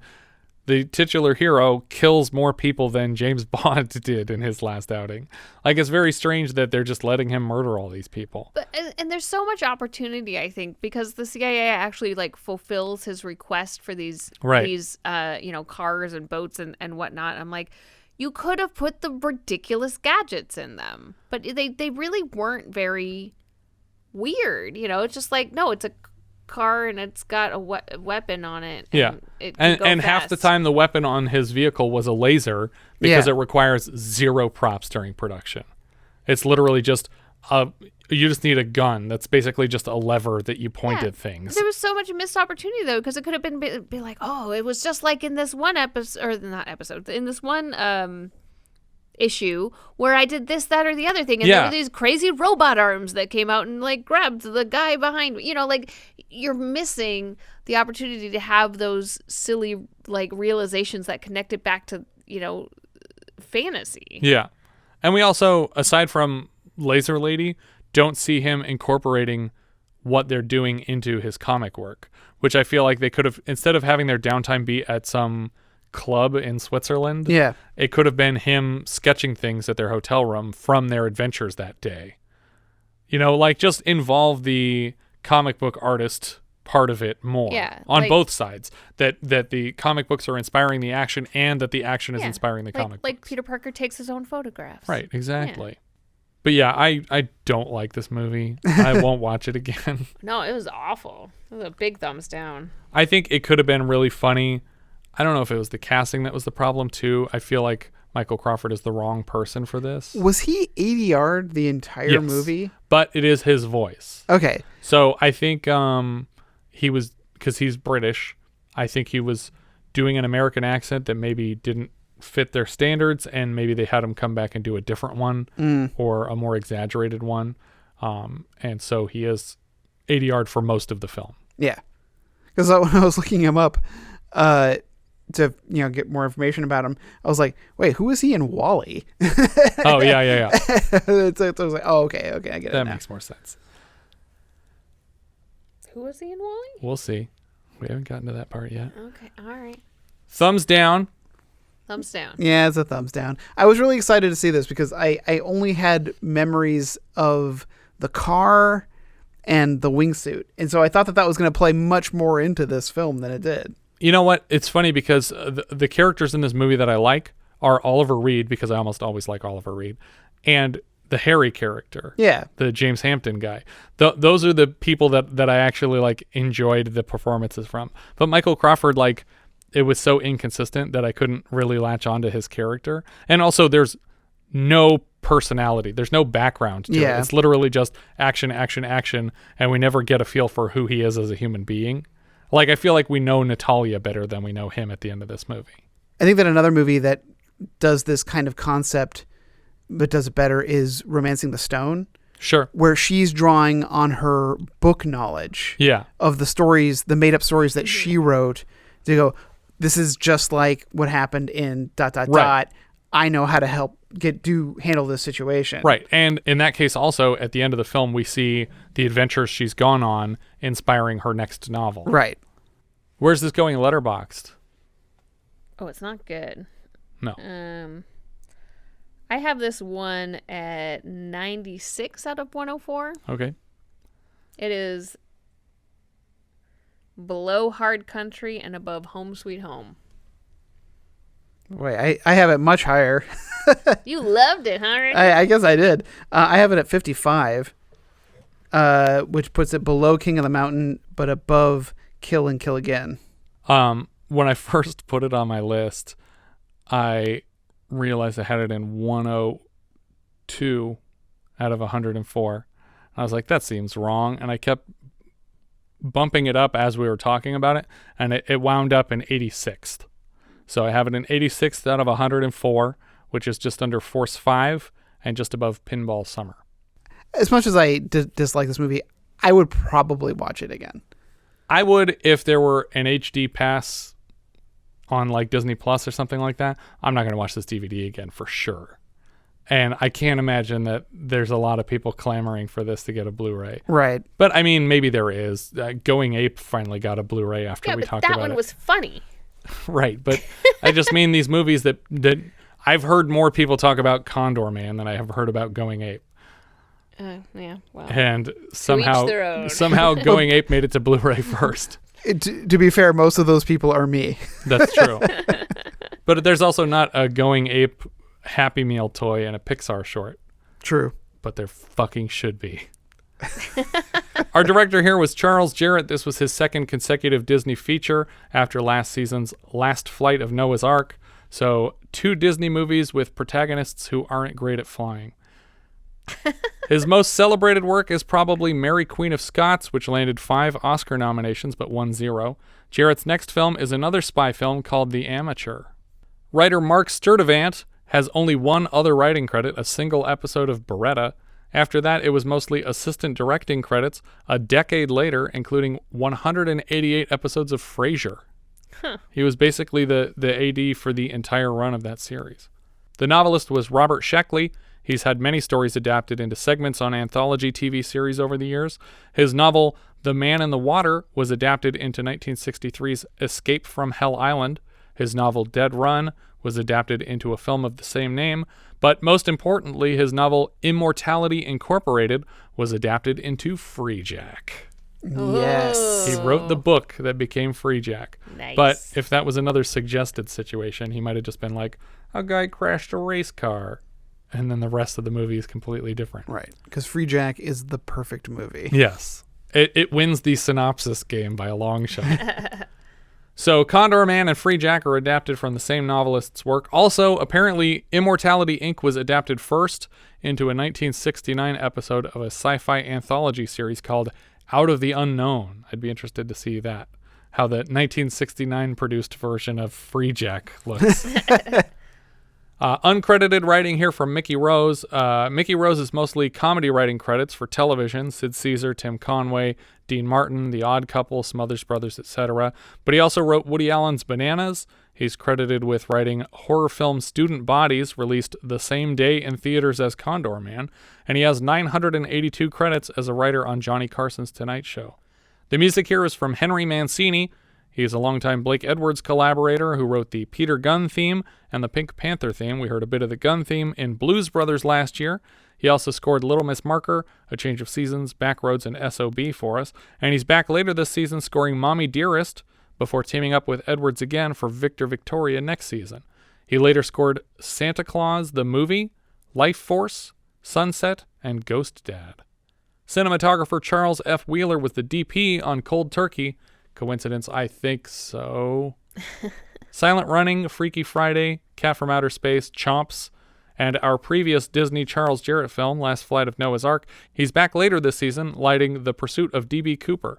the titular hero kills more people than James Bond did in his last outing. Like, it's very strange that they're just letting him murder all these people. But and there's so much opportunity, I think, because the CIA actually like fulfills his request for these cars and boats and whatnot. I'm like, you could have put the ridiculous gadgets in them, but they really weren't very weird. It's just like, no, it's a car and it's got a weapon on it. And half the time the weapon on his vehicle was a laser because it requires zero props during production. It's literally just you just need a gun that's basically just a lever that you point at things. There was so much missed opportunity though, because it could have been be like, oh, it was just like in this one in this one issue where I did this, that, or the other thing, and there were these crazy robot arms that came out and like grabbed the guy behind me. Like, you're missing the opportunity to have those silly like realizations that connect it back to fantasy. Yeah, and we also, aside from Laser Lady, don't see him incorporating what they're doing into his comic work, which I feel like they could have, instead of having their downtime be at some club in Switzerland, it could have been him sketching things at their hotel room from their adventures that day. Like, just involve the comic book artist part of it more on both sides, that the comic books are inspiring the action and that the action is inspiring the comic like books. Peter Parker takes his own photographs, right? Exactly. But I don't like this movie. I won't watch it again. No, it was awful. It was a big thumbs down. I think it could have been really funny. I don't know if it was the casting that was the problem too. I feel like Michael Crawford is the wrong person for this. Was he ADR'd the entire movie? But it is his voice. Okay. So I think he was, because he's British, I think he was doing an American accent that maybe didn't fit their standards, and maybe they had him come back and do a different one or a more exaggerated one. And so he is ADR'd for most of the film. Yeah. Because when I was looking him up, to get more information about him, I was like, wait, who is he in WALL-E? Oh yeah. So I was like, oh, okay, I get it. That now. makes more sense. Who was he in WALL-E? We'll see. We haven't gotten to that part yet. Okay, all right. Thumbs down. Thumbs down. Yeah, it's a thumbs down. I was really excited to see this because I only had memories of the car and the wingsuit, and so I thought that was going to play much more into this film than it did. You know what? It's funny because the characters in this movie that I like are Oliver Reed, because I almost always like Oliver Reed, and the Harry character. Yeah. The James Hampton guy. Those are the people that I actually like enjoyed the performances from. But Michael Crawford, like, it was so inconsistent that I couldn't really latch onto his character. And also there's no personality. There's no background to it. It's literally just action, action, action, and we never get a feel for who he is as a human being. Like, I feel like we know Natalia better than we know him at the end of this movie. I think that another movie that does this kind of concept but does it better is Romancing the Stone. Sure. Where she's drawing on her book knowledge of the stories, the made-up stories that she wrote, to go, this is just like what happened in ... I know how to help handle this situation. Right. And in that case also, at the end of the film, we see the adventures she's gone on inspiring her next novel. Right. Where's this going Letterboxd? Oh, it's not good. No. I have this one at 96 out of 104. Okay. It is below Hard Country and above Home Sweet Home. Wait, I have it much higher. You loved it, huh, Rick? I guess I did. I have it at 55, which puts it below King of the Mountain, but above Kill and Kill Again. When I first put it on my list, I realized I had it in 102 out of 104. I was like, that seems wrong. And I kept bumping it up as we were talking about it, and it wound up in 86th. So I have it in 86th out of 104, which is just under Force 5 and just above Pinball Summer. As much as I dislike this movie, I would probably watch it again. I would if there were an HD pass on like Disney Plus or something like that. I'm not going to watch this DVD again for sure. And I can't imagine that there's a lot of people clamoring for this to get a Blu-ray. Right. But I mean, maybe there is. Going Ape finally got a Blu-ray after we talked about it. That one was funny. Right. But I just mean these movies that I've heard more people talk about Condorman than I have heard about Going Ape. Yeah, well. And somehow Going Ape made it to Blu-ray first. To be fair, most of those people are me. That's true. But there's also not a Going Ape Happy Meal toy and a Pixar short. True. But there fucking should be. Our director here was Charles Jarrott. This was his second consecutive Disney feature after last season's Last Flight of Noah's Ark. So 2 Disney movies with protagonists who aren't great at flying. His most celebrated work is probably Mary Queen of Scots, which landed 5 Oscar nominations but won 0. Jarrett's next film is another spy film called The Amateur. Writer Marc Stirdivant has only one other writing credit, a single episode of Beretta. After that, it was mostly assistant directing credits a decade later, including 188 episodes of Frasier. Huh. He was basically the AD for the entire run of that series. The novelist was Robert Sheckley. He's had many stories adapted into segments on anthology TV series over the years. His novel, The Man in the Water, was adapted into 1963's Escape from Hell Island. His novel, Dead Run, was adapted into a film of the same name. But most importantly, his novel, Immortality Incorporated, was adapted into Free Jack. Yes. He wrote the book that became Free Jack. Nice. But if that was another suggested situation, he might have just been like, a guy crashed a race car. And then the rest of the movie is completely different. Right. Because Free Jack is the perfect movie. Yes. It wins the synopsis game by a long shot. So Condorman and Free Jack are adapted from the same novelist's work. Also, apparently, Immortality Inc. was adapted first into a 1969 episode of a sci-fi anthology series called Out of the Unknown. I'd be interested to see that. How the 1969 produced version of Free Jack looks. Uncredited writing here from Mickey Rose. Mickey Rose is mostly comedy writing credits for television, Sid Caesar, Tim Conway, Dean Martin, The Odd Couple, Smothers Brothers, etc. But he also wrote Woody Allen's Bananas. He's credited with writing horror film Student Bodies, released the same day in theaters as Condorman, and he has 982 credits as a writer on Johnny Carson's Tonight Show. The music here is from Henry Mancini. He's a longtime Blake Edwards collaborator who wrote the Peter Gunn theme and the Pink Panther theme. We heard a bit of the Gunn theme in Blues Brothers last year. He also scored Little Miss Marker, A Change of Seasons, Backroads, and SOB for us. And he's back later this season scoring Mommy Dearest before teaming up with Edwards again for Victor Victoria next season. He later scored Santa Claus, the movie, Life Force, Sunset, and Ghost Dad. Cinematographer Charles F. Wheeler was the DP on Cold Turkey. Coincidence? I think so. Silent Running, Freaky Friday, Cat from Outer Space, Chomps, and our previous Disney Charles Jarrott film, Last Flight of Noah's Ark. He's back later this season, lighting The Pursuit of D.B. Cooper.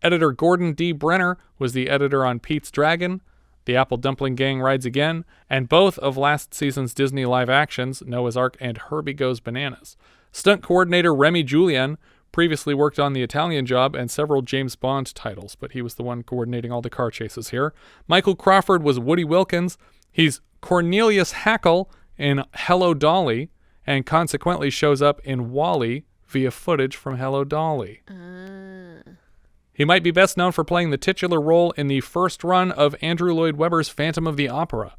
Editor Gordon D. Brenner was the editor on Pete's Dragon, The Apple Dumpling Gang Rides Again, and both of last season's Disney live actions, Noah's Ark and Herbie Goes Bananas. Stunt coordinator Remy Julian previously worked on The Italian Job and several James Bond titles, but he was the one coordinating all the car chases here. Michael Crawford was Woody Wilkins. He's Cornelius Hackle in Hello Dolly, and consequently shows up in WALL-E via footage from Hello Dolly. He might be best known for playing the titular role in the first run of Andrew Lloyd Webber's Phantom of the Opera.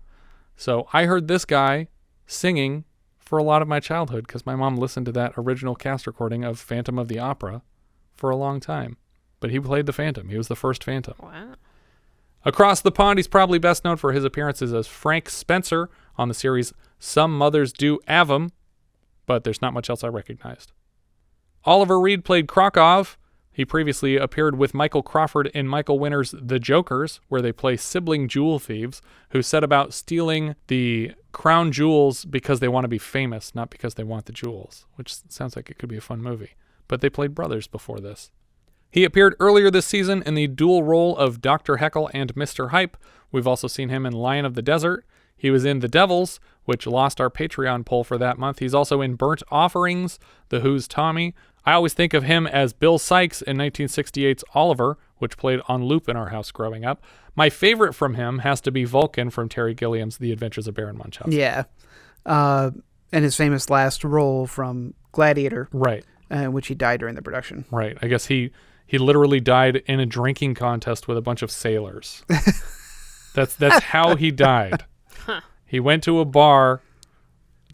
So I heard this guy singing for a lot of my childhood because my mom listened to that original cast recording of Phantom of the Opera for a long time. But he played the Phantom. He was the first Phantom. Wow. Across the pond, he's probably best known for his appearances as Frank Spencer on the series Some Mothers Do Avum, but there's not much else I recognized. Oliver Reed played Krokov. He previously appeared with Michael Crawford in Michael Winner's The Jokers, where they play sibling jewel thieves who set about stealing the crown jewels because they want to be famous, not because they want the jewels, which sounds like it could be a fun movie. But they played brothers before this. He appeared earlier this season in the dual role of Dr. Heckle and Mr. Hype. We've also seen him in Lion of the Desert. He was in The Devils, which lost our Patreon poll for that month. He's also in Burnt Offerings, The Who's Tommy. I always think of him as Bill Sykes in 1968's Oliver, which played on loop in our house growing up. My favorite from him has to be Vulcan from Terry Gilliam's The Adventures of Baron Munchausen. Yeah. And his famous last role from Gladiator. Right. Which he died during the production. Right. I guess he literally died in a drinking contest with a bunch of sailors. That's how he died. Huh. He went to a bar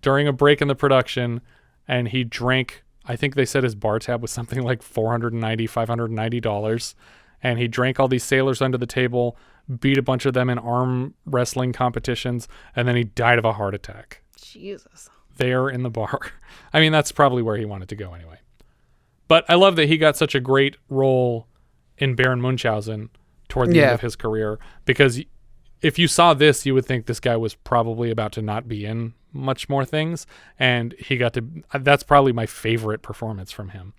during a break in the production, and he drank, I think they said his bar tab was something like $490, and he drank all these sailors under the table, beat a bunch of them in arm wrestling competitions, and then he died of a heart attack. Jesus. There in the bar. I mean, that's probably where he wanted to go anyway. But I love that he got such a great role in Baron Munchausen toward the end of his career, because if you saw this, you would think this guy was probably about to not be in much more things, and he got to, that's probably my favorite performance from him.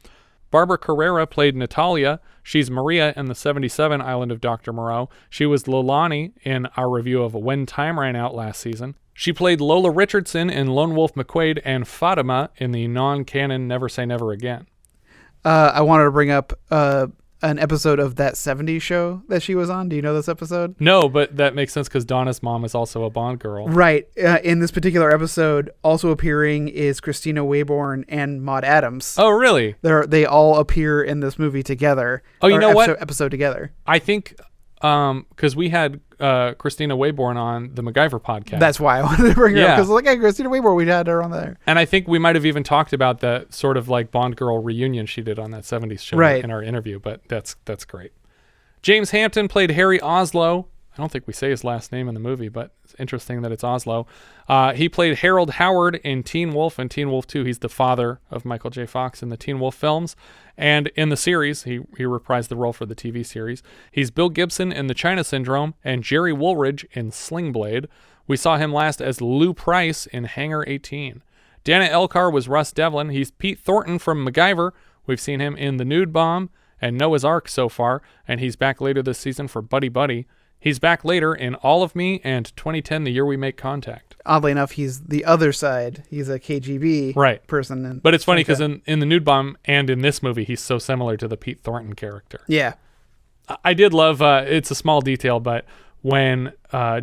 Barbara Carrera played Natalia. She's Maria in the 77 Island of Dr. Moreau. She was Lolani in our review of When Time Ran Out last season. She played Lola Richardson in Lone Wolf McQuaid and Fatima in the non-canon Never Say Never Again. I wanted to bring up an episode of That 70s Show that she was on. Do you know this episode? No, but that makes sense because Donna's mom is also a Bond girl. Right. In this particular episode, also appearing is Christina Wayborn and Maude Adams. Oh, really? They all appear in this movie together. Oh, you know what? Episode together. I think because we had Christina Wayborn on the MacGyver podcast. That's why I wanted to bring her up, because look at Christina Wayborn, we had her on there. And I think we might have even talked about that sort of like Bond girl reunion she did on that 70s show in our interview, but that's great. James Hampton played Harry Oslo. I don't think we say his last name in the movie, but it's interesting that it's Oslo. He played Harold Howard in Teen Wolf and Teen Wolf 2. He's the father of Michael J. Fox in the Teen Wolf films. And in the series, he reprised the role for the TV series. He's Bill Gibson in The China Syndrome and Jerry Woolridge in Sling Blade. We saw him last as Lou Price in Hangar 18. Dana Elcar was Russ Devlin. He's Pete Thornton from MacGyver. We've seen him in The Nude Bomb and Noah's Ark so far, and he's back later this season for Buddy Buddy. He's back later in All of Me and 2010, The Year We Make Contact. Oddly enough, he's the other side. He's a KGB person. But it's funny because in The Nude Bomb and in this movie, he's so similar to the Pete Thornton character. Yeah. I did love, it's a small detail, but when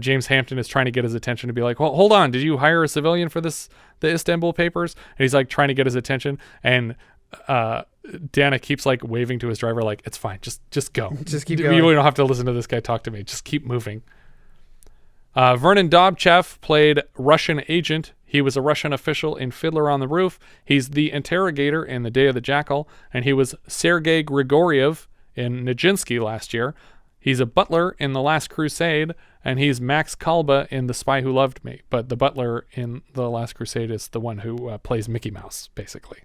James Hampton is trying to get his attention to be like, well, hold on, did you hire a civilian for the Istanbul papers? And he's like trying to get his attention, and Dana keeps like waving to his driver like, it's fine, just go. Just keep going. You don't have to listen to this guy talk to me. Just keep moving. Vernon Dobtcheff played Russian agent. He was a Russian official in Fiddler on the Roof. He's the interrogator in The Day of the Jackal, and he was Sergei Grigoriev in Nijinsky last year. He's a butler in The Last Crusade, and he's Max Kalba in The Spy Who Loved Me. But the butler in The Last Crusade is the one who plays Mickey Mouse, basically.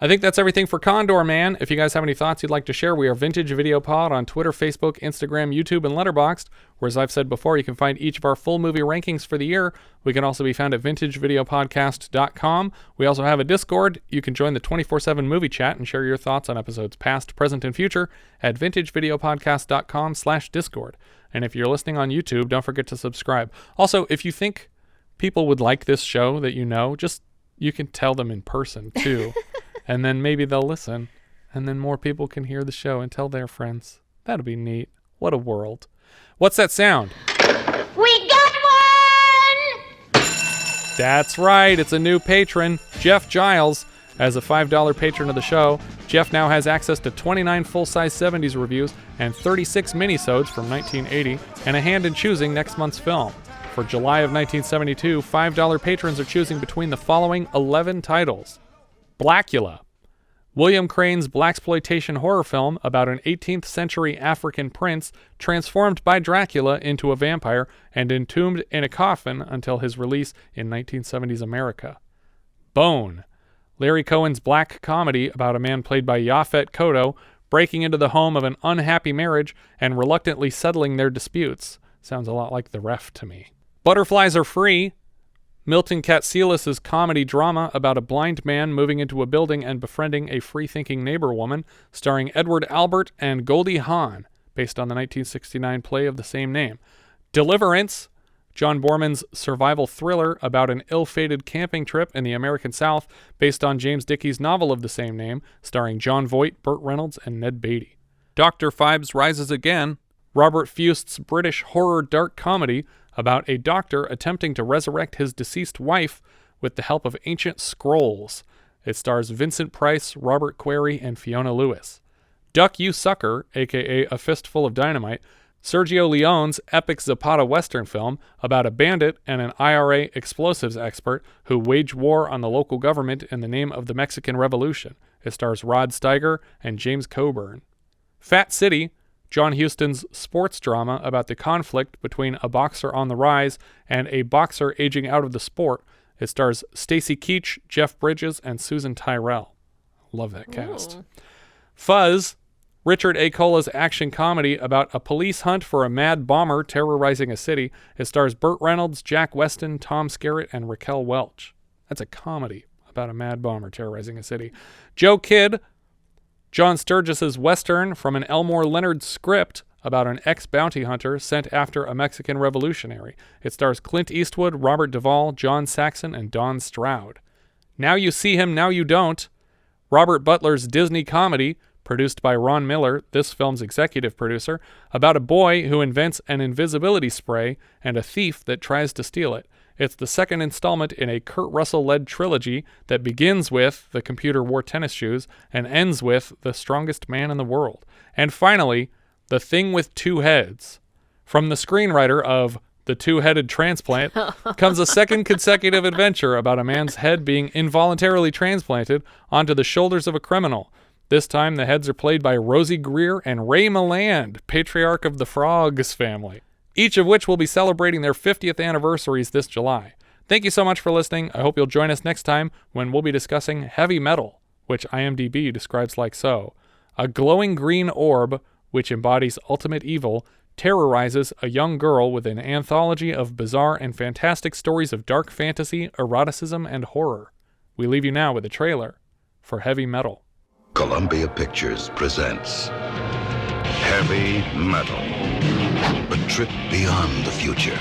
I think that's everything for Condorman. If you guys have any thoughts you'd like to share, we are Vintage Video Pod on Twitter, Facebook, Instagram, YouTube, and Letterboxd, where, as I've said before, you can find each of our full movie rankings for the year. We can also be found at vintagevideopodcast.com. We also have a Discord. You can join the 24/7 movie chat and share your thoughts on episodes past, present, and future at vintagevideopodcast.com/Discord. And if you're listening on YouTube, don't forget to subscribe. Also, if you think people would like this show that you can tell them in person, too. And then maybe they'll listen, and then more people can hear the show and tell their friends. That'd be neat. What a world. What's that sound? We got one! That's right. It's a new patron, Jeff Giles. As a $5 patron of the show, Jeff now has access to 29 full-size 70s reviews and 36 minisodes from 1980, and a hand in choosing next month's film. For July of 1972, $5 patrons are choosing between the following 11 titles. Blackula, William Crane's blaxploitation horror film about an 18th century African prince transformed by Dracula into a vampire and entombed in a coffin until his release in 1970s America. Bone, Larry Cohen's black comedy about a man played by Yaphet Kotto breaking into the home of an unhappy marriage and reluctantly settling their disputes. Sounds a lot like The Ref to me. Butterflies Are Free, Milton Katsilas' comedy drama about a blind man moving into a building and befriending a free-thinking neighbor woman, starring Edward Albert and Goldie Hawn, based on the 1969 play of the same name. Deliverance, John Borman's survival thriller about an ill-fated camping trip in the American South, based on James Dickey's novel of the same name, starring John Voight, Burt Reynolds, and Ned Beatty. Dr. Phibes Rises Again, Robert Fust's British horror dark comedy about a doctor attempting to resurrect his deceased wife with the help of ancient scrolls. It stars Vincent Price, Robert Query, and Fiona Lewis. Duck You Sucker, aka A Fistful of Dynamite, Sergio Leone's epic Zapata Western film about a bandit and an IRA explosives expert who wage war on the local government in the name of the Mexican Revolution. It stars Rod Steiger and James Coburn. Fat City, John Huston's sports drama about the conflict between a boxer on the rise and a boxer aging out of the sport. It stars Stacy Keach, Jeff Bridges, and Susan Tyrrell. Love that cast. Ooh. Fuzz, Richard A. Cola's action comedy about a police hunt for a mad bomber terrorizing a city. It stars Burt Reynolds, Jack Weston, Tom Skerritt, and Raquel Welch. That's a comedy about a mad bomber terrorizing a city. Joe Kidd, John Sturgis's Western from an Elmore Leonard script about an ex-bounty hunter sent after a Mexican revolutionary. It stars Clint Eastwood, Robert Duvall, John Saxon, and Don Stroud. Now You See Him, Now You Don't, Robert Butler's Disney comedy, produced by Ron Miller, this film's executive producer, about a boy who invents an invisibility spray and a thief that tries to steal it. It's the second installment in a Kurt Russell-led trilogy that begins with The Computer Wore Tennis Shoes and ends with The Strongest Man in the World. And finally, The Thing with Two Heads. From the screenwriter of The Two-Headed Transplant comes a second consecutive adventure about a man's head being involuntarily transplanted onto the shoulders of a criminal. This time, the heads are played by Rosie Greer and Ray Milland, patriarch of the Frogs family, each of which will be celebrating their 50th anniversaries this July. Thank you so much for listening. I hope you'll join us next time when we'll be discussing Heavy Metal, which IMDb describes like so. A glowing green orb, which embodies ultimate evil, terrorizes a young girl with an anthology of bizarre and fantastic stories of dark fantasy, eroticism, and horror. We leave you now with a trailer for Heavy Metal. Columbia Pictures presents Heavy Metal. A trip beyond the future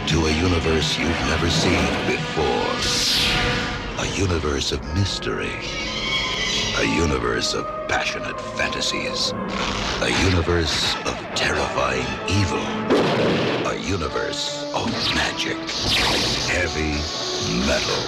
to a universe you've never seen before. A universe of mystery. A universe of passionate fantasies. A universe of terrifying evil. A universe of magic. Heavy Metal.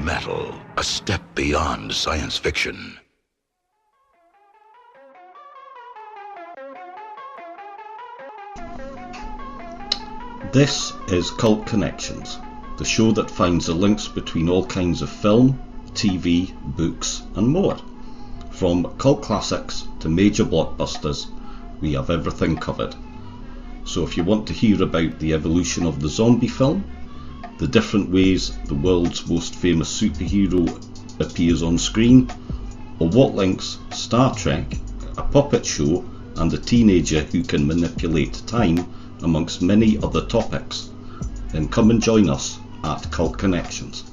Metal, a step beyond science fiction. This is Cult Connections, the show that finds the links between all kinds of film, TV, books, and more. From cult classics to major blockbusters, we have everything covered. So if you want to hear about the evolution of the zombie film, the different ways the world's most famous superhero appears on screen, or what links Star Trek, a puppet show, and a teenager who can manipulate time, amongst many other topics, then come and join us at Cult Connections.